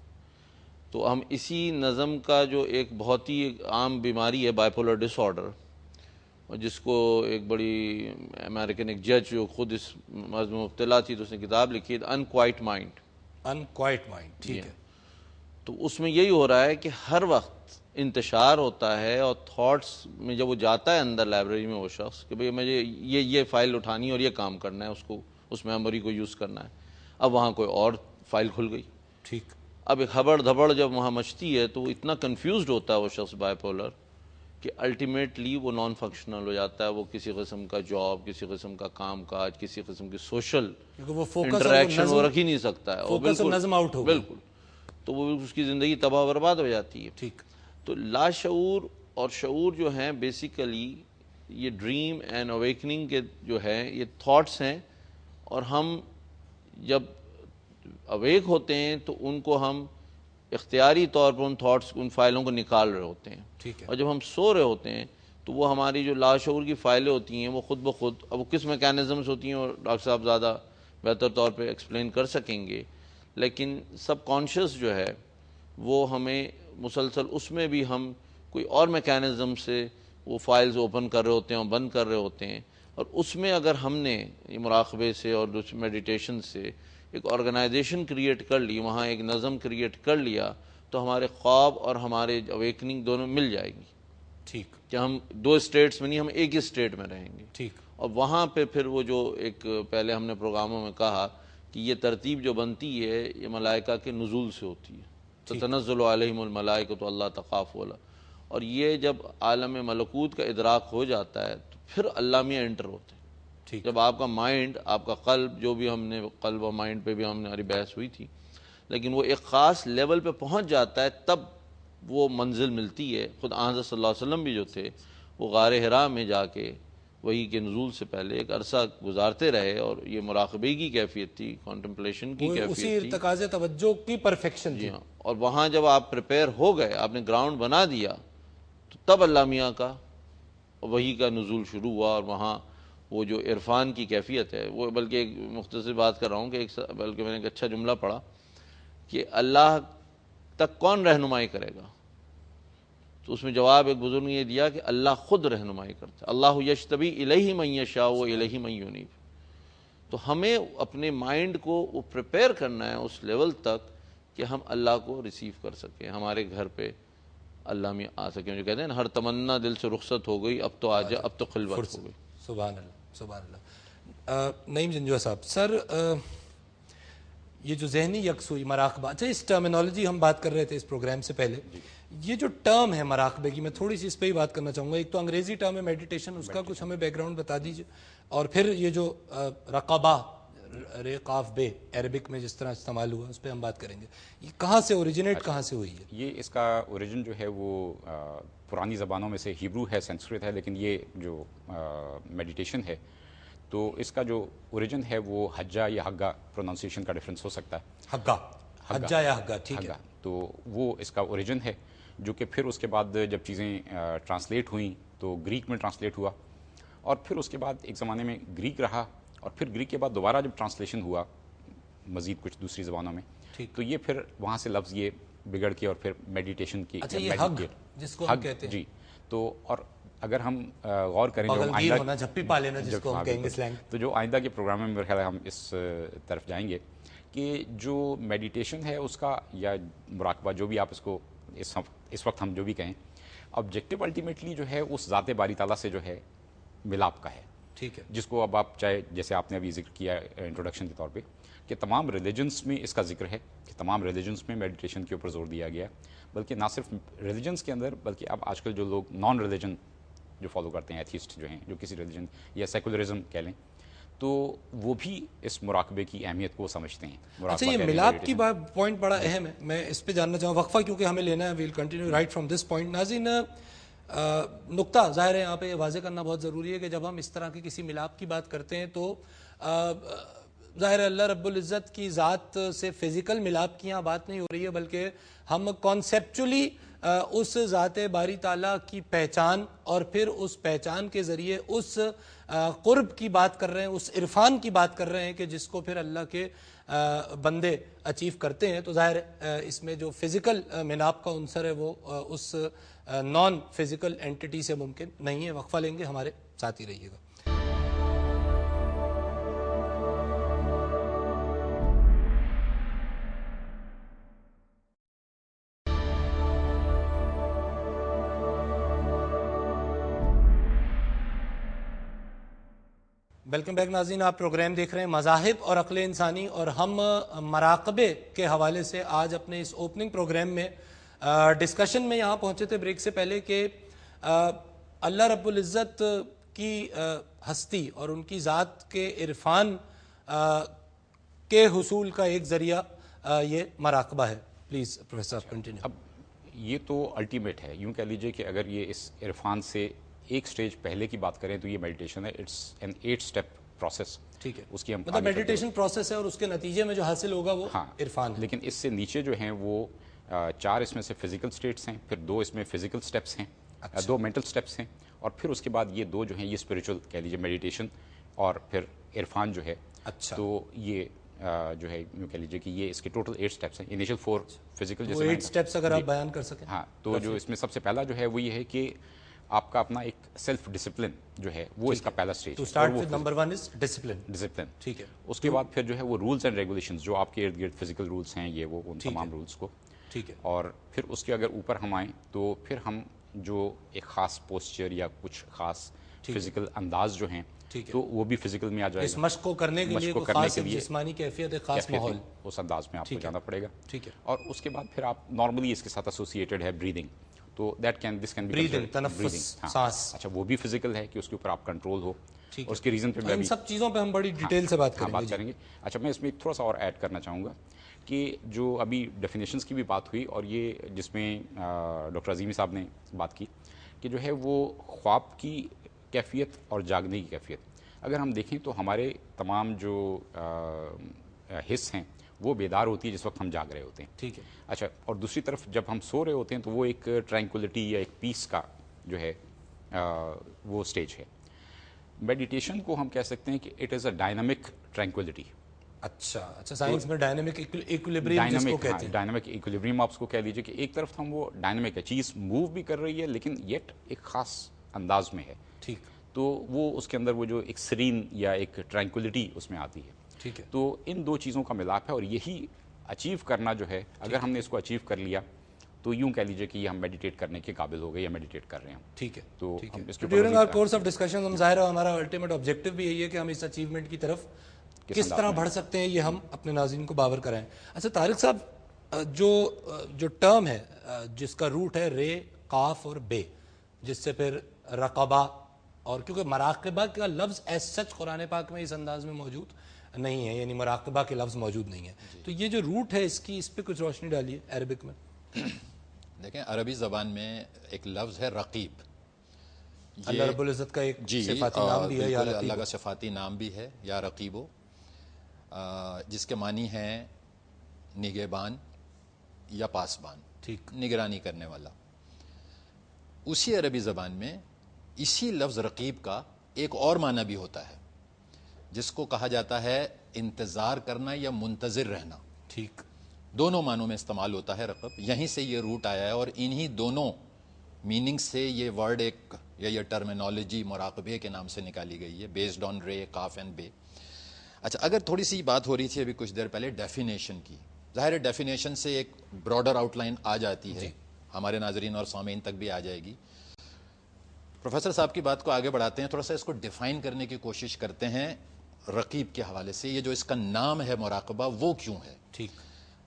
تو ہم اسی نظم کا جو ایک بہت ہی عام بیماری ہے بائیپولر ڈس آرڈر، اور جس کو ایک بڑی امریکن ایک جج جو خود اس مرض میں مبتلا تھی تو اس نے کتاب لکھی ہے انکوائٹ مائنڈ. انکوائٹ مائنڈ. ٹھیک ہے. تو اس میں یہی ہو رہا ہے کہ ہر وقت انتشار ہوتا ہے، اور تھاٹس میں جب وہ جاتا ہے اندر لائبریری میں وہ شخص کہ بھئی مجھے یہ فائل اٹھانی اور یہ کام کرنا ہے، اس کو اس میموری کو یوز کرنا ہے، اب وہاں کوئی اور فائل کھل گئی. ٹھیک. اب ایک خبر دھبڑ جب وہاں مچتی ہے تو وہ اتنا کنفیوزڈ ہوتا ہے وہ شخص بائی پولر کہ الٹیمیٹلی وہ نان فنکشنل ہو جاتا ہے. وہ کسی قسم کا جاب، کسی قسم کا کام کاج، کسی قسم کی سوشل وہ فوکس انٹریکشن وہ رکھ ہی نہیں سکتا ہے. فوکس اور نظم آؤٹ ہو گئی. بالکل. تو وہ اس کی زندگی تباہ برباد ہو جاتی ہے. ٹھیک. تو لاشعور اور شعور جو ہیں بیسیکلی یہ ڈریم اینڈ اویکننگ کے جو ہے یہ تھاٹس ہیں، اور ہم جب اویک ہوتے ہیں تو ان کو ہم اختیاری طور پر ان تھاٹس ان فائلوں کو نکال رہے ہوتے ہیں. ٹھیک ہے. اور جب ہم سو رہے ہوتے ہیں تو وہ ہماری جو لاشعور کی فائلیں ہوتی ہیں وہ خود بخود، اب وہ کس میکینزمز ہوتی ہیں اور ڈاکٹر صاحب زیادہ بہتر طور پہ ایکسپلین کر سکیں گے، لیکن سب کانشیس جو ہے وہ ہمیں مسلسل اس میں بھی ہم کوئی اور میکینزم سے وہ فائلز اوپن کر رہے ہوتے ہیں اور بند کر رہے ہوتے ہیں. اور اس میں اگر ہم نے یہ مراقبے سے اور میڈیٹیشن سے ایک آرگنائزیشن کریٹ کر لی، وہاں ایک نظم کریٹ کر لیا، تو ہمارے خواب اور ہمارے اویکننگ دونوں مل جائے گی. ٹھیک. کہ ہم دو اسٹیٹس میں نہیں، ہم ایک ہی اسٹیٹ میں رہیں گے. ٹھیک. اور وہاں پہ پھر وہ جو ایک پہلے ہم نے پروگراموں میں کہا کہ یہ ترتیب جو بنتی ہے یہ ملائکہ کے نزول سے ہوتی ہے. تتنزل علیہم الملائکۃ اللہ تخافوا ولا، اور یہ جب عالم ملکوت کا ادراک ہو جاتا ہے تو پھر اللہ میں انٹر ہوتے ہیں. ٹھیک. جب آپ کا مائنڈ، آپ کا قلب، جو بھی ہم نے قلب اور مائنڈ پہ بھی ہماری بحث ہوئی تھی، لیکن وہ ایک خاص لیول پہ پہنچ جاتا ہے تب وہ منزل ملتی ہے. خود حضرت صلی اللہ علیہ وسلم بھی جو تھے وہ غار حرا میں جا کے وہی کے نزول سے پہلے ایک عرصہ گزارتے رہے، اور یہ مراقبے کی کیفیت تھی، کانٹمپلیشن کی کیفیت اسی تھی. تقاضے توجہ کی پرفیکشن تھی. جی ہاں. اور وہاں جب آپ پریپیئر ہو گئے، آپ نے گراؤنڈ بنا دیا، تو تب اللہ میاں کا وہی کا نزول شروع ہوا. اور وہاں وہ جو عرفان کی کیفیت ہے وہ، بلکہ ایک مختصر بات کر رہا ہوں کہ بلکہ میں نے ایک اچھا جملہ پڑھا کہ اللہ تک کون رہنمائی کرے گا، تو اس میں جواب ایک بزرگ نے یہ دیا کہ اللہ خود رہنمائی کرتا ہے. اللہ یجتبی الیہ من یشاء و الیہ من ینیب. تو ہمیں اپنے مائنڈ کو وہ پریپیئر کرنا ہے اس لیول تک کہ ہم اللہ کو ریسیو کر سکیں، ہمارے گھر پہ اللہ میں آ سکیں. جو کہتے ہیں نا ہر تمنا دل سے رخصت ہو گئی، اب تو آجا، اب تو خلوت ہو گئی. سبحان اللہ، سبحان اللہ. نعیم جنجوعہ صاحب، سر یہ جو ذہنی یکسوئی مراقبہ، اچھا اس ٹرمینالوجی ہم بات کر رہے تھے اس پروگرام سے پہلے، یہ جو ٹرم ہے مراقبے کی، میں تھوڑی سی اس پہ ہی بات کرنا چاہوں گا. ایک تو انگریزی ٹرم ہے میڈیٹیشن، اس کا کچھ ہمیں بیک گراؤنڈ بتا دیجئے، اور پھر یہ جو رقبہ، رے قاف بے عربک میں جس طرح استعمال ہوا اس پہ ہم بات کریں گے. یہ کہاں سے اوریجنیٹ کہاں سے ہوئی ہے؟ یہ اس کا اوریجن جو ہے وہ پرانی زبانوں میں سے ہیبرو ہے، سنسکرت ہے، لیکن یہ جو میڈیٹیشن ہے تو اس کا جو اوریجن ہے وہ حجہ یا حگا پروننسیشن کا ڈفرینس ہو سکتا ہے. حگا، حجہ یا حگا، ٹھیک ہے. تو وہ اس کا اوریجن ہے، جو کہ پھر اس کے بعد جب چیزیں ٹرانسلیٹ ہوئیں تو گریک میں ٹرانسلیٹ ہوا، اور پھر اس کے بعد ایک زمانے میں گریک رہا، اور پھر گریک کے بعد دوبارہ جب ٹرانسلیشن ہوا مزید کچھ دوسری زبانوں میں، تو یہ پھر وہاں سے لفظ یہ بگڑ کے اور پھر میڈیٹیشن کی اچھا یہ حگ جس کو ہم کہتے ہیں، جی. تو اور اگر ہم غور کریں جو بغلگیر آئندہ ہونا، جھپی پا لینا جس کو ہم کہیں گے سلینگ، تو جو آئندہ کے پروگرام میں میرے خیال ہے ہم اس طرف جائیں گے کہ جو میڈیٹیشن ہے اس کا یا مراقبہ جو بھی آپ اس کو اس وقت ہم جو بھی کہیں، آبجیکٹو الٹیمیٹلی جو ہے اس ذات باری تعالیٰ سے جو ہے ملاپ کا ہے. ٹھیک ہے، جس کو اب آپ چاہے جیسے آپ نے ابھی ذکر کیا انٹروڈکشن کے طور پہ کہ تمام ریلیجنس میں اس کا ذکر ہے کہ تمام ریلیجنس میں میڈیٹیشن کے اوپر زور دیا گیا ہے، بلکہ نہ صرف ریلیجنس کے اندر بلکہ اب آج کل جو لوگ نان ریلیجن جو فالو کرتے ہیں، ایتھیسٹ جو ہیں، جو کسی ریلیجن یا سیکولرزم کہہ لیں، تو وہ بھی اس مراقبے کی اہمیت کو سمجھتے ہیں. اچھا، یہ ملاپ کی پوائنٹ بڑا اہم ہے، میں اس پہ جاننا چاہوں وقفہ کیونکہ ہمیں لینا ہے. We'll continue right from this point. ناظرین، نقطہ ظاہر ہے یہاں پہ یہ واضح کرنا بہت ضروری ہے کہ جب ہم اس طرح کے کسی ملاپ کی بات کرتے ہیں تو ظاہر ہے اللہ رب العزت کی ذات سے فزیکل ملاپ کی یہاں بات نہیں ہو رہی ہے، بلکہ ہم کانسیپچولی اس ذات باری تعالیٰ کی پہچان اور پھر اس پہچان کے ذریعے اس قرب کی بات کر رہے ہیں، اس عرفان کی بات کر رہے ہیں کہ جس کو پھر اللہ کے بندے اچیو کرتے ہیں. تو ظاہر اس میں جو فزیکل ملاپ کا عنصر ہے وہ اس نان فزیکل اینٹیٹی سے ممکن نہیں ہے. وقفہ لیں گے، ہمارے ساتھ ہی رہیے گا. ویلکم بیک ناظرین، آپ پروگرام دیکھ رہے ہیں مذاہب اور عقل انسانی، اور ہم مراقبے کے حوالے سے آج اپنے اس اوپننگ پروگرام میں ڈسکشن میں یہاں پہنچے تھے بریک سے پہلے کہ اللہ رب العزت کی ہستی اور ان کی ذات کے عرفان کے حصول کا ایک ذریعہ یہ مراقبہ ہے. Please professor continue. اب یہ تو الٹیمیٹ ہے، یوں کہہ لیجئے کہ اگر یہ اس عرفان سے ایک سٹیج پہلے کی بات کریں تو یہ میڈیٹیشن ہے. It's an 8 step process. ٹھیک ہے، اس کی ہم مطلب میڈیٹیشن پروسیس ہے اور اس کے نتیجے میں جو حاصل ہوگا وہ عرفان ہے. لیکن اس سے نیچے جو ہیں وہ 4 اس میں سے فزیکل سٹیٹس ہیں، پھر 2 اس میں فزیکل سٹیپس ہیں، 2 مینٹل سٹیپس ہیں، اور پھر اس کے بعد یہ 2 جو ہیں یہ اسپریچول کہہ لیجیے میڈیٹیشن اور پھر عرفان جو ہے. اچھا، تو یہ جو ہے یوں کہہ لیجیے کہ یہ اس کے ٹوٹل 8 سٹیپس ہیں. انیشل 4 فزیکل وہ 8 سٹیپس اگر آپ بیان کر سکیں. ہاں، تو جو اس میں سب سے پہلا جو ہے وہ یہ ہے کہ آپ کا اپنا ایک سیلف ڈسپلن جو ہے وہ اس کا پہلا سٹیج ہے. Start with number 1 is discipline. ٹھیک ہے. اس کے بعد پھر جو ہے وہ رولز اینڈ ریگولیشنز جو آپ کے ارد گرد فزیکل رولز ہیں یہ وہ ان تمام رولز کو. ٹھیک ہے. اور پھر اس کے اگر اوپر ہم آئیں تو پھر ہم جو ایک خاص پوسچر یا کچھ خاص فزیکل انداز جو ہیں تو وہ بھی فزیکل میں آ جائے گا. اس مشق کو کرنے کے لیے کوئی خاص جسمانی کیفیت، ایک خاص ماحول، اس انداز میں آپ کو جانا پڑے گا. ٹھیک ہے. اور اس کے بعد پھر آپ نارملی اس کے ساتھ ایسوسیٹڈ ہے بریدنگ. تو دس کین بی بریدنگ، تنفس، سانس. اچھا، وہ بھی فزیکل ہے کہ اس کے اوپر آپ کنٹرول ہو. اور اس کے ریزن پہ میں ان سب چیزوں پہ ہم بڑی ڈیٹیل سے بات کریں گے. اچھا، میں اس میں تھوڑا سا اور ایڈ کرنا چاہوں گا کہ جو ابھی ڈیفینیشنز کی بھی بات ہوئی اور یہ جس میں ڈاکٹر عظیمی صاحب نے بات کی کہ جو ہے وہ خواب کی کیفیت اور جاگنے کی کیفیت. اگر ہم دیکھیں تو ہمارے تمام جو حص ہیں وہ بیدار ہوتی ہے جس وقت ہم جاگ رہے ہوتے ہیں. ٹھیک ہے. اچھا، اور دوسری طرف جب ہم سو رہے ہوتے ہیں تو وہ ایک ٹرینکولیٹی یا ایک پیس کا جو ہے وہ سٹیج ہے. میڈیٹیشن کو ہم کہہ سکتے ہیں کہ it is a dynamic tranquillity. اچھا، سائنس میں ڈائنامک ایکولیبریم جس کو کہتے ہیں. ڈائنامک ایکولیبریم آپ اس کو کہہ لیجیے کہ ایک طرف ہم وہ ڈائنامک ہے، چیز موو بھی کر رہی ہے لیکن یٹ ایک خاص انداز میں ہے. ٹھیک. تو وہ اس کے اندر وہ جو ایک سرین یا ایک ٹرینکولیٹی اس میں آتی ہے. ٹھیک ہے. تو ان 2 چیزوں کا ملاپ ہے اور یہی اچیو کرنا جو ہے اگر ہم نے اس کو اچیو کر لیا تو یوں کہہ لیجیے کہ یہ ہم میڈیٹیٹ کرنے کے قابل ہو گئے یا میڈیٹیٹ کر رہے ہیں. ٹھیک ہے. تو during our course of discussion ہم ظاہر ہے ہمارا الٹیمیٹ آبجیکٹو بھی یہی ہے کہ ہم اس اچیومنٹ کی طرف کس طرح بڑھ سکتے ہیں یہ ہم اپنے ناظرین کو باور کرائیں. اچھا طارق صاحب، جو ٹرم ہے جس کا روٹ ہے رے، قاف اور بے، جس سے پھر رقبہ، اور کیونکہ مراقبہ کا لفظ ایز سچ قرآن پاک میں اس انداز میں موجود نہیں ہے، یعنی مراقبہ کے لفظ موجود نہیں ہے. تو یہ جو روٹ ہے اس پہ کچھ روشنی ڈالیے عربک میں. دیکھیں، عربی زبان میں ایک لفظ ہے رقیب. اللہ رب العزت کا ایک صفاتی نام بھی ہے، یا رقیب، اللہ کا صفاتی نام بھی ہے یا رقیبو، جس کے معنی ہیں نگہبان یا پاسبان. ٹھیک. نگرانی کرنے والا. اسی عربی زبان میں اسی لفظ رقیب کا ایک اور معنی بھی ہوتا ہے جس کو کہا جاتا ہے انتظار کرنا یا منتظر رہنا. ٹھیک. دونوں معنوں میں استعمال ہوتا ہے رقب. یہیں سے یہ روٹ آیا ہے اور انہی دونوں میننگ سے یہ ورڈ ایک یا یہ ٹرمینالوجی مراقبے کے نام سے نکالی گئی ہے، بیسڈ آن رے، کاف اینڈ بے. اچھا، اگر تھوڑی سی بات ہو رہی تھی ابھی کچھ دیر پہلے ڈیفینیشن کی، ظاہر ہے ڈیفینیشن سے ایک براڈر آؤٹ لائن آ جاتی ہے، ہمارے ناظرین اور سامعین تک بھی آ جائے گی. پروفیسر صاحب کی بات کو آگے بڑھاتے ہیں، تھوڑا سا اس کو ڈیفائن کرنے کی کوشش کرتے ہیں رقیب کے حوالے سے. یہ جو اس کا نام ہے مراقبہ، وہ کیوں ہے؟ ٹھیک.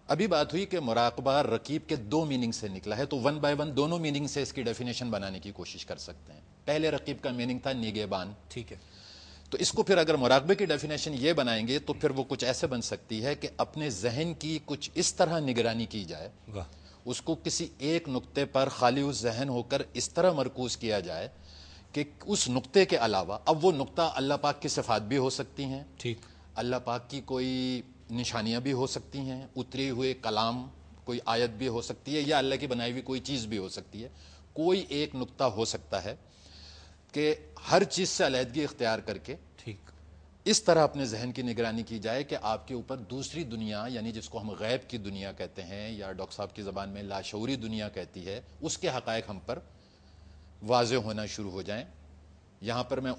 ابھی بات ہوئی کہ مراقبہ رقیب کے 2 میننگ سے نکلا ہے، تو 1 بائی 1 دونوں میننگ سے اس کی ڈیفینیشن بنانے کی کوشش کر سکتے ہیں. پہلے رقیب کا میننگ تھا نگہبان. ٹھیک ہے. تو اس کو پھر اگر مراقبے کی ڈیفینیشن یہ بنائیں گے تو پھر وہ کچھ ایسے بن سکتی ہے کہ اپنے ذہن کی کچھ اس طرح نگرانی کی جائے، اس کو کسی ایک نقطے پر خالی ذہن ہو کر اس طرح مرکوز کیا جائے کہ اس نقطے کے علاوہ، اب وہ نقطہ اللہ پاک کی صفات بھی ہو سکتی ہیں، ٹھیک، اللہ پاک کی کوئی نشانیاں بھی ہو سکتی ہیں، اترے ہوئے کلام، کوئی آیت بھی ہو سکتی ہے، یا اللہ کی بنائی ہوئی کوئی چیز بھی ہو سکتی ہے. کوئی ایک نقطہ ہو سکتا ہے کہ ہر چیز سے علیحدگی اختیار کر کے ٹھیک، اس طرح اپنے ذہن کی نگرانی کی جائے کہ آپ کے اوپر دوسری دنیا، یعنی جس کو ہم غیب کی دنیا کہتے ہیں یا ڈاکٹر صاحب کی زبان میں لاشعوری دنیا کہتی ہے، اس کے حقائق ہم پر واضح ہونا شروع ہو جائیں. یہاں پر میں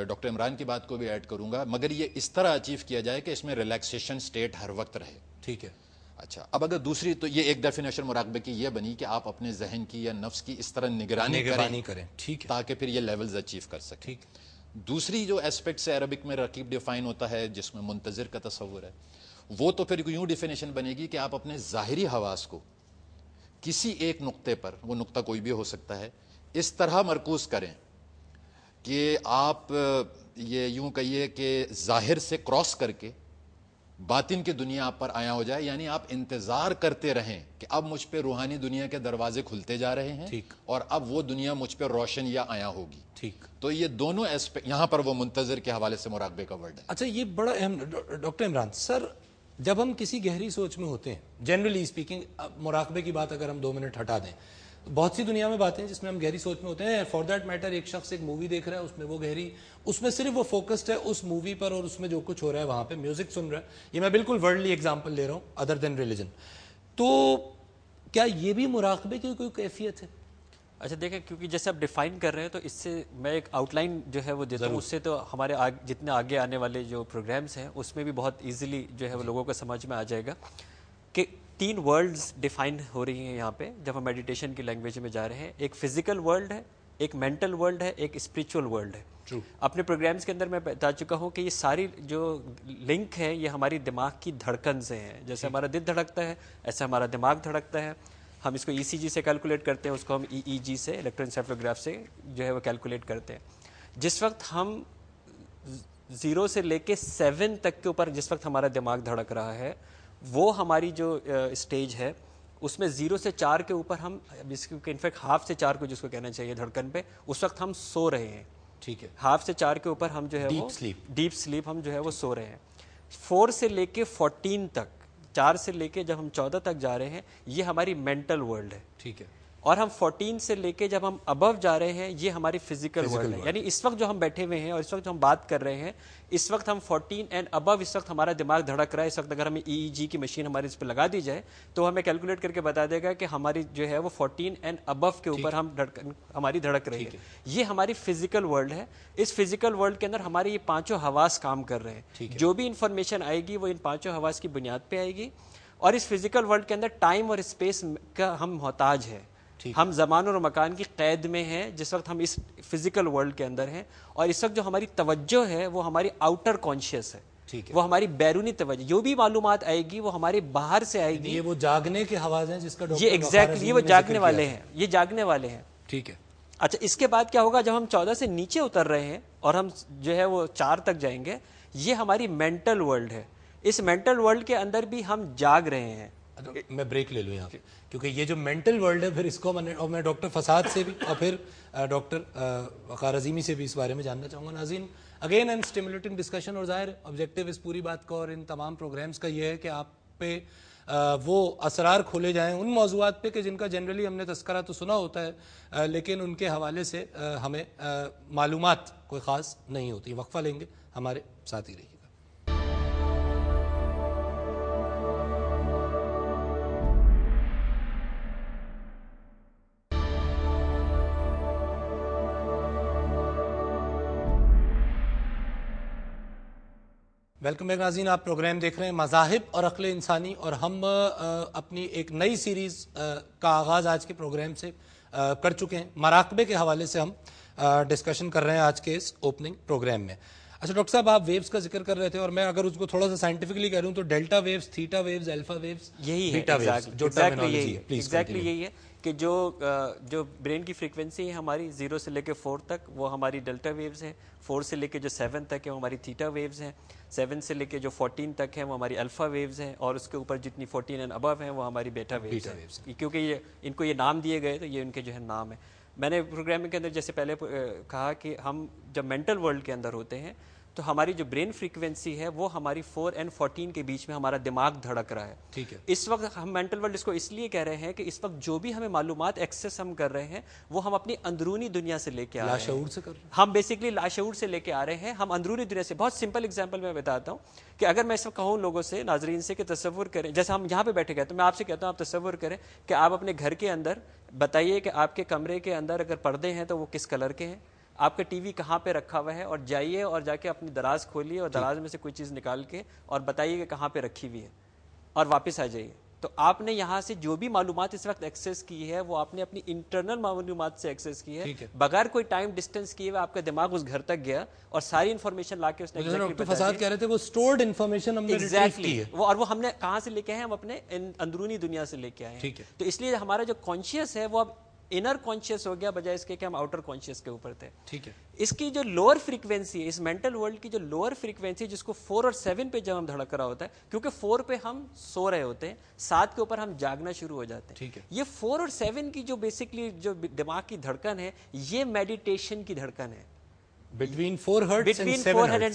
ڈاکٹر عمران کی بات کو بھی ایڈ کروں گا، مگر یہ اس طرح اچیو کیا جائے کہ اس میں ریلیکسیشن سٹیٹ ہر وقت رہے. ٹھیک ہے. اچھا، اب اگر دوسری، تو یہ ایک ڈیفینیشن مراقبے کی یہ بنی کہ آپ اپنے ذہن کی یا نفس کی اس طرح نگرانی کریں. ٹھیک ہے. تاکہ پھر یہ لیولز اچیو کر سکیں. ٹھیک. دوسری جو ایسپیکٹ سے عربک میں رقیب ڈیفائن ہوتا ہے، جس میں منتظر کا تصور ہے، وہ تو پھر یوں ڈیفینیشن بنے گی کہ آپ اپنے ظاہری حواس کو کسی ایک نقطے پر، وہ نقطہ کوئی بھی ہو سکتا ہے، اس طرح مرکوز کریں کہ آپ یہ یوں کہیے کہ ظاہر سے کراس کر کے باطن کی دنیا آپ پر آیا ہو جائے. یعنی آپ انتظار کرتے رہیں کہ اب مجھ پہ روحانی دنیا کے دروازے کھلتے جا رہے ہیں، ٹھیک، اور اب وہ دنیا مجھ پہ روشن یا آیا ہوگی. ٹھیک. تو یہ دونوں ایسپیکٹ یہاں پر وہ منتظر کے حوالے سے مراقبے کا ورڈ ہے. اچھا، یہ بڑا اہم. ڈاکٹر عمران سر، جب ہم کسی گہری سوچ میں ہوتے ہیں، جنرلی اسپیکنگ، مراقبے کی بات اگر ہم 2 منٹ ہٹا دیں، بہت سی دنیا میں باتیں جس میں ہم گہری سوچ میں ہوتے ہیں. فار دیٹ میٹر ایک شخص ایک مووی دیکھ رہا ہے، اس میں وہ گہری، اس میں صرف وہ فوکسڈ ہے اس مووی پر اور اس میں جو کچھ ہو رہا ہے وہاں پہ، میوزک سن رہا ہے. یہ میں بالکل ورلڈلی ایگزامپل لے رہا ہوں ادر دین ریلیجن. تو کیا یہ بھی مراقبے کی کوئی کیفیت ہے؟ اچھا دیکھیں، کیونکہ جیسے آپ ڈیفائن کر رہے ہیں تو اس سے میں ایک آؤٹ لائن جو ہے وہ دیتا ہوں. اس سے تو ہمارے جتنے آگے آنے والے جو پروگرامز ہیں اس میں بھی بہت ایزیلی جو ہے وہ لوگوں کو سمجھ میں آ جائے گا کہ 3 ورلڈز ڈیفائن ہو رہی ہیں یہاں پہ جب ہم میڈیٹیشن کی لینگویج میں جا رہے ہیں. ایک فزیکل ورلڈ ہے، ایک مینٹل ورلڈ ہے، ایک اسپریچول ورلڈ ہے. اپنے پروگرامز کے اندر میں بتا چکا ہوں کہ یہ ساری جو لنک ہے یہ ہماری دماغ کی دھڑکن سے ہیں. جیسے ہمارا دل دھڑکتا ہے ایسے ہمارا دماغ دھڑکتا ہے. ہم اس کو ای سی جی سے کیلکولیٹ کرتے ہیں، اس کو ہم ای ای جی سے، الیکٹروانسیفالوگراف سے جو ہے وہ کیلکولیٹ کرتے ہیں. جس وقت ہم 0 سے لے کے 7 تک کے اوپر جس وقت ہمارا دماغ دھڑک رہا ہے، وہ ہماری جو اسٹیج ہے اس میں 0 سے 4 کے اوپر ہم، انفیکٹ ہاف سے 4 کو جس کو کہنا چاہیے دھڑکن پہ، اس وقت ہم سو رہے ہیں. ٹھیک ہے. ہاف سے 4 کے اوپر ہم جو ہے وہ ڈیپ سلیپ ہم جو ہے وہ سو رہے ہیں. 4 سے لے کے 14 تک، 4 سے لے کے جب ہم 14 تک جا رہے ہیں، یہ ہماری مینٹل ورلڈ ہے. ٹھیک ہے. اور ہم 14 سے لے کے جب ہم ابو جا رہے ہیں، یہ ہماری فزیکل ورلڈ ہے. یعنی اس وقت جو ہم بیٹھے ہوئے ہیں اور اس وقت جو ہم بات کر رہے ہیں، اس وقت ہم 14 اینڈ ابو، اس وقت ہمارا دماغ دھڑک رہا ہے. اس وقت اگر ہمیں ای ای جی کی مشین ہمارے اس پہ لگا دی جائے تو ہمیں کیلکولیٹ کر کے بتا دے گا کہ ہماری جو ہے وہ 14 اینڈ ابو کے اوپر ہماری دھڑک رہی ہے. یہ ہماری فزیکل ورلڈ ہے. اس فزیکل ورلڈ کے اندر ہمارے یہ 5 حواس کام کر رہے ہیں. جو بھی انفارمیشن آئے گی وہ ان 5 حواس کی بنیاد پہ آئے گی. اور اس فزیکل ورلڈ کے اندر ٹائم اور اسپیس کا ہم محتاج ہیں. ہم زمان اور مکان کی قید میں ہیں جس وقت ہم اس فزیکل ورلڈ کے اندر ہیں. اور اس وقت جو ہماری توجہ ہے وہ ہماری آؤٹر کانشیس ہے، وہ ہماری بیرونی توجہ. جو بھی معلومات آئے گی وہ ہمارے باہر سے آئے گی. یہ وہ جاگنے کے حواس ہیں جس کا یہ ایگزیکٹلی یہ وہ جاگنے والے ہیں، یہ جاگنے والے ہیں. ٹھیک ہے. اچھا، اس کے بعد کیا ہوگا؟ جب ہم 14 سے نیچے اتر رہے ہیں اور ہم جو ہے وہ 4 تک جائیں گے، یہ ہماری مینٹل ورلڈ ہے. اس مینٹل ورلڈ کے اندر بھی ہم جاگ رہے ہیں. میں بریک لے لوں یہاں، کیونکہ یہ جو مینٹل ورلڈ ہے پھر اس کو میں ڈاکٹر فساد سے بھی اور پھر ڈاکٹر وقار عظیمی سے بھی اس بارے میں جاننا چاہوں گا. ناظرین، اگین اینڈ اسٹیمولیٹنگ ڈسکشن، اور ظاہر آبجیکٹیو اس پوری بات کا اور ان تمام پروگرامز کا یہ ہے کہ آپ پہ وہ اسرار کھولے جائیں ان موضوعات پہ کہ جن کا جنرلی ہم نے تذکرہ تو سنا ہوتا ہے لیکن ان کے حوالے سے ہمیں معلومات کوئی خاص نہیں ہوتی. وقفہ لیں گے، ہمارے ساتھ ہی رہیے. ویلکم بیک ناظرین، آپ پروگرام دیکھ رہے ہیں مذاہب اور عقل انسانی، اور ہم اپنی ایک نئی سیریز کا آغاز آج کے پروگرام سے کر چکے ہیں. مراقبے کے حوالے سے ہم ڈسکشن کر رہے ہیں آج کے اس اوپننگ پروگرام میں. اچھا ڈاکٹر صاحب، آپ ویوز کا ذکر کر رہے تھے، اور میں اگر اس کو تھوڑا سا سائنٹیفکلی کہہ رہا ہوں تو delta waves, theta waves, alpha waves, یہی ہے بیٹا ویوز جو ٹرمینالوجی ہے. ایگزیکٹلی یہی ہے کہ جو برین کی فریکوینسی ہے ہماری 0 سے لے کے 4 تک وہ ہماری ڈیلٹا ویوز ہیں، 4 سے لے کے جو 7 تک ہے وہ ہماری تھیٹا ویوز ہیں، 7 سے لے کے جو 14 تک ہے وہ ہماری الفا ویوز ہیں، اور اس کے اوپر جتنی 14 اینڈ ابو ہیں وہ ہماری بیٹا ویوز ہیں. کیونکہ ان کو یہ نام دیے گئے تو یہ ان کے جو ہے نام ہے. میں نے پروگرام کے اندر جیسے پہلے کہا کہ ہم جب مینٹل ورلڈ کے اندر ہوتے ہیں تو ہماری جو برین فریکوینسی ہے وہ ہماری 4 اینڈ 14 کے بیچ میں ہمارا دماغ دھڑک رہا ہے. ٹھیک ہے. اس وقت ہم مینٹل ورلڈ اس کو اس لیے کہہ رہے ہیں کہ اس وقت جو بھی ہمیں معلومات ایکسیس ہم کر رہے ہیں وہ ہم اپنی اندرونی دنیا سے لے کے آ رہے ہیں، لاشعور سے کر رہے ہیں. ہم بیسکلی لاشعور سے لے کے آ رہے ہیں، ہم اندرونی دنیا سے. بہت سمپل اگزامپل میں بتاتا ہوں کہ اگر میں اس وقت کہوں لوگوں سے، ناظرین سے، کہ تصور کریں جیسے ہم یہاں پہ بیٹھے گئے، تو میں آپ سے کہتا ہوں آپ تصور کریں کہ آپ اپنے گھر کے اندر بتائیے کہ آپ کے کمرے کے اندر اگر پردے ہیں تو وہ کس کلر کے ہیں، آپ کا ٹی وی کہاں پہ رکھا ہوا ہے، اور جائیے اور جا کے اپنی دراز کھولیے اور دراز میں سے کوئی چیز نکال کے اور بتائیے کہ کہاں پہ رکھی ہوئی ہے، اور واپس آ جائیے. تو آپ نے یہاں سے جو بھی معلومات اس وقت ایکسیس کی ہے وہ آپ نے اپنی انٹرنل معلومات سے ایکسیس کی ہے، بغیر کوئی ٹائم ڈسٹینس کیے ہوئے آپ کا دماغ اس گھر تک گیا اور ساری انفارمیشن لا کے اس نے ڈاکٹر فساد کہہ رہے تھے وہ اسٹورڈ انفارمیشن ہم نے ریٹریو کی ہے، اور وہ ہم نے کہاں سے لے کے آئے؟ ہم اپنے اندرونی دنیا سے لے کے آئے ہیں. تو اس لیے ہمارا جو کانشیس ہے وہ اب انر کانشیس ہو گیا بجائے اس کے کہ ہم آؤٹر کانشیس کے اوپر تھے. ٹھیک ہے. اس کی جو لوور فریکوینسی ہے، اس مینٹل ورلڈ کی جو لوور فریکوینسی جس کو 4 اور 7 پہ جب ہم دھڑک رہا ہوتا ہے، کیونکہ 4 پہ ہم سو رہے ہوتے ہیں، 7 کے اوپر ہم جاگنا شروع ہو جاتے ہیں. ٹھیک ہے. یہ 4 اور 7 کی جو بیسکلی جو دماغ کی دھڑکن ہے یہ میڈیٹیشن کی دھڑکن ہے. Between 4 hertz and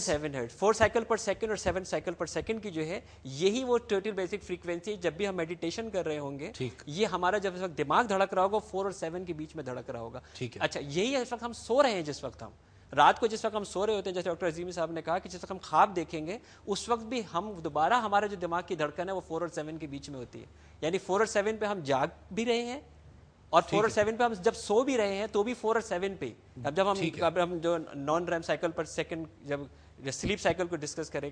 7 hertz 4 cycle پر سیکنڈ اور 7 سائیکل پر سیکنڈ کی جو ہے یہی وہ ٹوٹل بیسک فریکوینسی ہے. جب بھی ہم میڈیٹیشن کر رہے ہوں گے یہ ہمارا جب اس وقت دماغ دھڑک رہا ہوگا 4 اور 7 کے بیچ میں دھڑک رہا ہوگا. اچھا یہی اس وقت ہم سو رہے ہیں، جس وقت ہم رات کو جس وقت ہم سو رہے ہوتے ہیں، جیسے ڈاکٹر عظیمی صاحب نے کہا کہ جس وقت ہم خواب دیکھیں گے اس وقت بھی ہم دوبارہ ہمارا جو دماغ کی دھڑکن ہے وہ 4 اور 7 کے بیچ میں ہوتی ہے. یعنی 4 اور 7 پہ ہم جاگ بھی رہے ہیں اور 4 اور 7 پہ ہم جب سو بھی رہے ہیں تو بھی 4 اور 7 پہ. اب جب ہم جو نان ریم سائیکل پر سیکنڈ جب سلیپ سائیکل کو ڈسکس کریں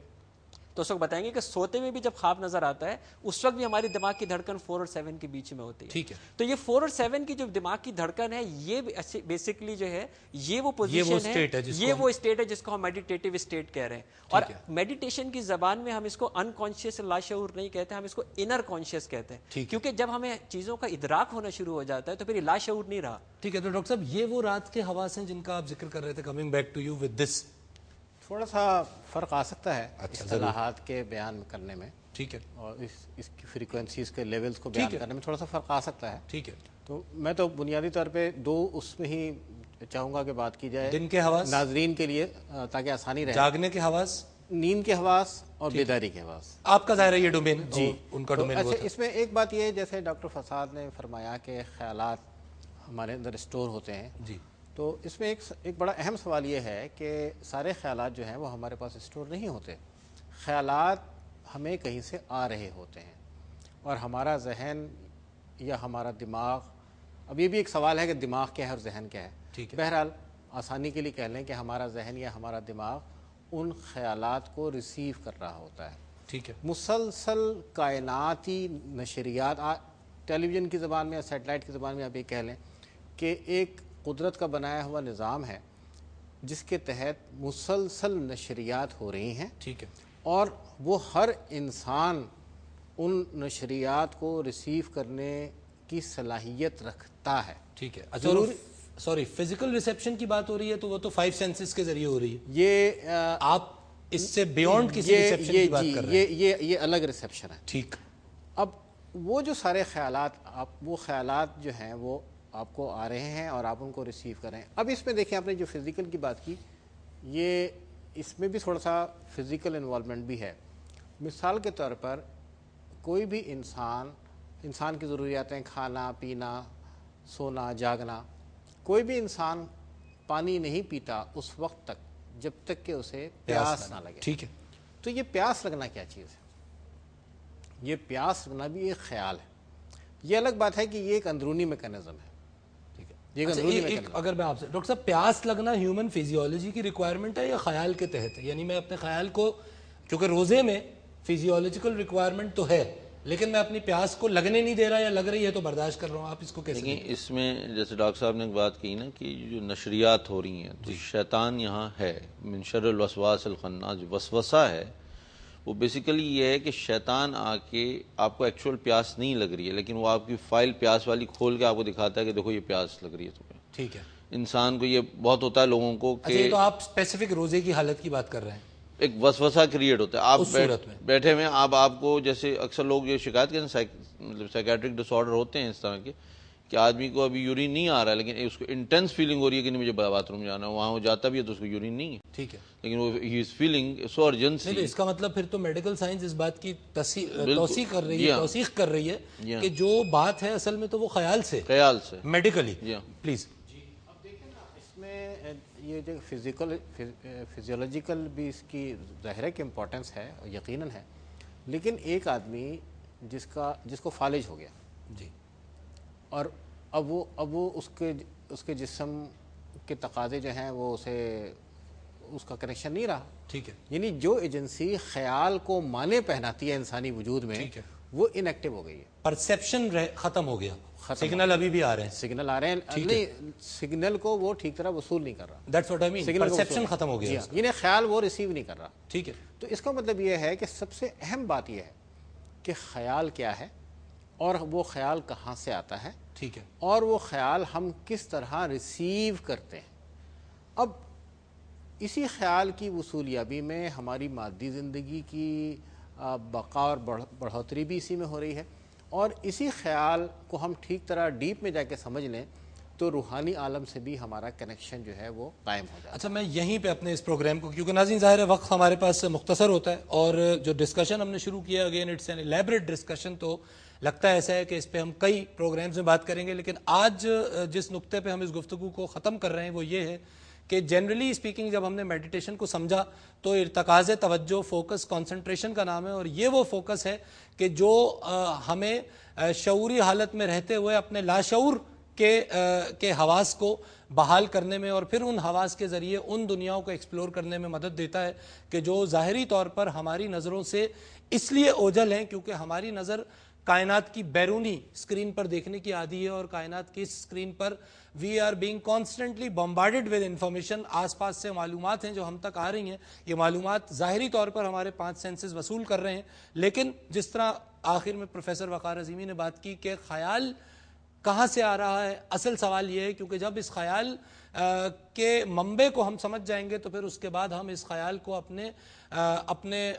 تو اس وقت بتائیں گے کہ سوتے میں بھی جب خواب نظر آتا ہے اس وقت بھی ہماری دماگ کی دھڑکن 4 اور 7 کے بیچ میں ہوتی ہے. ٹھیک ہے. تو یہ 4 اور 7 کی جو دماغ کی دھڑکن ہے یہ بیسکلی جو ہے یہ وہ پوزیشن ہے، یہ وہ اسٹیٹ ہے جس کو ہم میڈیٹیٹو اسٹیٹ کہہ رہے ہیں. اور میڈیٹیشن کی زبان میں ہم اس کو انکانشیس لاشعور نہیں کہتے، ہم اس کو انر کانشیس کہتے ہیں، کیونکہ جب ہمیں چیزوں کا ادراک ہونا شروع ہو جاتا ہے تو پھر یہ لاشعور نہیں رہا. ٹھیک ہے. تو ڈاکٹر صاحب یہ وہ رات کے حواس ہیں جن کا آپ ذکر کر رہے تھے. Coming back to you with this, تھوڑا سا فرق آ سکتا ہے اصطلاحات کے بیان کرنے میں. ٹھیک ہے. اور اس کی فریکوینسیز کے لیولز کو بیان کرنے میں تھوڑا سا فرق آ سکتا ہے. ٹھیک ہے. تو میں تو بنیادی طور پہ 2 اس میں ہی چاہوں گا کہ بات کی جائے دن کے حواس ناظرین کے لیے تاکہ آسانی رہے. جاگنے کے حواس، نیند کے حواس اور بیداری کے حواس. آپ کا ظاہر ہے یہ ڈومین جی ان کا ڈومین. اچھا اس میں ایک بات یہ ہے جیسے ڈاکٹر فساد نے فرمایا کہ خیالات ہمارے اندر اسٹور ہوتے ہیں. جی. تو اس میں ایک بڑا اہم سوال یہ ہے کہ سارے خیالات جو ہیں وہ ہمارے پاس اسٹور نہیں ہوتے. خیالات ہمیں کہیں سے آ رہے ہوتے ہیں اور ہمارا ذہن یا ہمارا دماغ، اب یہ بھی ایک سوال ہے کہ دماغ کیا ہے اور ذہن کیا ہے. بہرحال آسانی کے لیے کہہ لیں کہ ہمارا ذہن یا ہمارا دماغ ان خیالات کو ریسیو کر رہا ہوتا ہے. ٹھیک ہے. مسلسل کائناتی نشریات، ٹیلی ویژن کی زبان میں یا سیٹلائٹ کی زبان میں آپ یہ کہہ لیں کہ ایک قدرت کا بنایا ہوا نظام ہے جس کے تحت مسلسل نشریات ہو رہی ہیں. ٹھیک ہے. اور وہ ہر انسان ان نشریات کو ریسیو کرنے کی صلاحیت رکھتا ہے. ٹھیک ہے. سوری فزیکل ریسیپشن کی بات ہو رہی ہے تو وہ تو 5 سینسز کے ذریعے ہو رہی ہے. یہ آپ اس سے بیونڈ کسی ریسیپشن کی بات کر رہے ہیں. یہ الگ ریسیپشن ہے. ٹھیک. اب وہ جو سارے خیالات وہ خیالات جو ہیں وہ آپ کو آ رہے ہیں اور آپ ان کو ریسیو کر رہے ہیں. اب اس میں دیکھیں آپ نے جو فزیکل کی بات کی، یہ اس میں بھی تھوڑا سا فزیکل انوالومنٹ بھی ہے. مثال کے طور پر کوئی بھی انسان کی ضروریاتیں کھانا پینا سونا جاگنا، کوئی بھی انسان پانی نہیں پیتا اس وقت تک جب تک کہ اسے پیاس نہ لگے. ٹھیک ہے. تو یہ پیاس لگنا کیا چیز ہے؟ یہ پیاس لگنا بھی ایک خیال ہے. یہ الگ بات ہے کہ یہ ایک اندرونی میکانزم ہے. اگر میں آپ سے ڈاکٹر صاحب، پیاس لگنا ہیومن فیزیولوجی کی ریکوائرمنٹ ہے یا خیال کے تحت ہے؟ یعنی میں اپنے خیال کو کیونکہ روزے میں فیزیولوجیکل ریکوائرمنٹ تو ہے لیکن میں اپنی پیاس کو لگنے نہیں دے رہا یا لگ رہی ہے تو برداشت کر رہا ہوں. آپ اس کو کیسے دیکھیں اس میں جیسے ڈاکٹر صاحب نے ایک بات کی نا کہ جو نشریات ہو رہی ہیں تو شیطان یہاں ہے. من شر الوسواس الخناس، جو وسوسہ ہے وہ بیسیکلی یہ ہے کہ شیطان آ کے آپ کو ایکچوئل پیاس نہیں لگ رہی ہے لیکن وہ آپ کی فائل پیاس والی کھول کے آپ کو دکھاتا ہے کہ دیکھو یہ پیاس لگ رہی ہے تمہیں. ٹھیک ہے. انسان کو یہ بہت ہوتا ہے لوگوں کو اچھا یہ تو آپ اسپیسیفک روزے کی حالت کی بات کر رہے ہیں. ایک وسوسہ کریٹ ہوتا ہے. آپ اس صورت میں بیٹھے ہوئے آپ کو جیسے اکثر لوگ یہ شکایت کرتے ہیں مطلب سائیکیٹرک ڈس آرڈر ہوتے ہیں اس طرح کے کہ آدمی کو ابھی یورین نہیں آ رہا ہے لیکن اس کو انٹینس فیلنگ ہو رہی ہے کہ نہیں مجھے باتھ روم جانا ہے, وہاں وہ جاتا بھی ہے تو اس کو یورین نہیں ہے. ٹھیک ہے. لیکن وہ ہی از فیلنگ سو ارجنسی. نہیں اس کا مطلب پھر تو میڈیکل سائنس اس بات کی توثیق کر رہی ہے کہ جو بات ہے اصل میں تو وہ خیال سے میڈیکلی. پلیز. اب دیکھیں نا اس میں یہ جو فزیولوجیکل بھی اس کی ظاہر ہے کہ امپورٹنس ہے یقیناً ہے, لیکن ایک آدمی جس کو فالج ہو گیا جی اور اب وہ اس کے جسم کے تقاضے جو ہیں وہ اس کا کنیکشن نہیں رہا. ٹھیک ہے. یعنی جو ایجنسی خیال کو معنی پہناتی ہے انسانی وجود میں وہ ان ایکٹیو ہو گئی ہے. پرسیپشن ختم ہو گیا. سگنل ابھی بھی آ رہے ہیں. سگنل آ رہے ہیں نہیں, سگنل کو وہ ٹھیک طرح وصول نہیں کر رہا. That's what I mean. Perception ختم ہو گیا. یعنی خیال وہ ریسیو نہیں کر رہا. ٹھیک ہے. تو اس کا مطلب یہ ہے کہ سب سے اہم بات یہ ہے کہ خیال کیا ہے اور وہ خیال کہاں سے آتا ہے. ٹھیک ہے. اور وہ خیال ہم کس طرح ریسیو کرتے ہیں. اب اسی خیال کی وصولیابی میں ہماری مادی زندگی کی بقا اور بڑھوتری بھی اسی میں ہو رہی ہے, اور اسی خیال کو ہم ٹھیک طرح ڈیپ میں جا کے سمجھ لیں تو روحانی عالم سے بھی ہمارا کنیکشن جو ہے وہ قائم ہو جاتا ہے. اچھا میں یہیں پہ اپنے اس پروگرام کو, کیونکہ ناظرین ظاہر ہے وقت ہمارے پاس مختصر ہوتا ہے اور جو ڈسکشن ہم نے شروع کیا again it's an elaborate discussion, تو لگتا ہے ایسا ہے کہ اس پہ ہم کئی پروگرامز میں بات کریں گے, لیکن آج جس نقطے پہ ہم اس گفتگو کو ختم کر رہے ہیں وہ یہ ہے کہ جنرلی اسپیکنگ جب ہم نے میڈیٹیشن کو سمجھا تو ارتکاز توجہ, فوکس, کنسنٹریشن کا نام ہے, اور یہ وہ فوکس ہے کہ جو ہمیں شعوری حالت میں رہتے ہوئے اپنے لاشعور کے حواس کو بحال کرنے میں اور پھر ان حواس کے ذریعے ان دنیاؤں کو ایکسپلور کرنے میں مدد دیتا ہے کہ جو ظاہری طور پر ہماری نظروں سے اس لیے اوجھل ہیں کیونکہ ہماری نظر کائنات کی بیرونی اسکرین پر دیکھنے کی عادی ہے, اور کائنات کی اس اسکرین پر we are being constantly bombarded with information. آس پاس سے معلومات ہیں جو ہم تک آ رہی ہیں, یہ معلومات ظاہری طور پر ہمارے 5 سینسز وصول کر رہے ہیں, لیکن جس طرح آخر میں پروفیسر وقار عظیمی نے بات کی کہ خیال کہاں سے آ رہا ہے, اصل سوال یہ ہے کیونکہ جب اس خیال کے منبع کو ہم سمجھ جائیں گے تو پھر اس کے بعد ہم اس خیال کو اپنے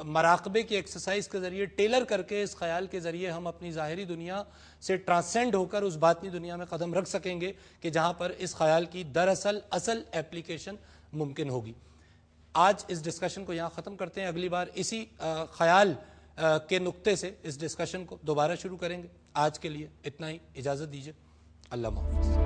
مراقبے کی ایکسرسائز کے ذریعے ٹیلر کر کے اس خیال کے ذریعے ہم اپنی ظاہری دنیا سے ٹرانسینڈ ہو کر اس باطنی دنیا میں قدم رکھ سکیں گے کہ جہاں پر اس خیال کی دراصل اصل ایپلیکیشن ممکن ہوگی. آج اس ڈسکشن کو یہاں ختم کرتے ہیں, اگلی بار اسی خیال کے نقطے سے اس ڈسکشن کو دوبارہ شروع کریں گے. آج کے لیے اتنا ہی, اجازت دیجیے. اللہ حافظ.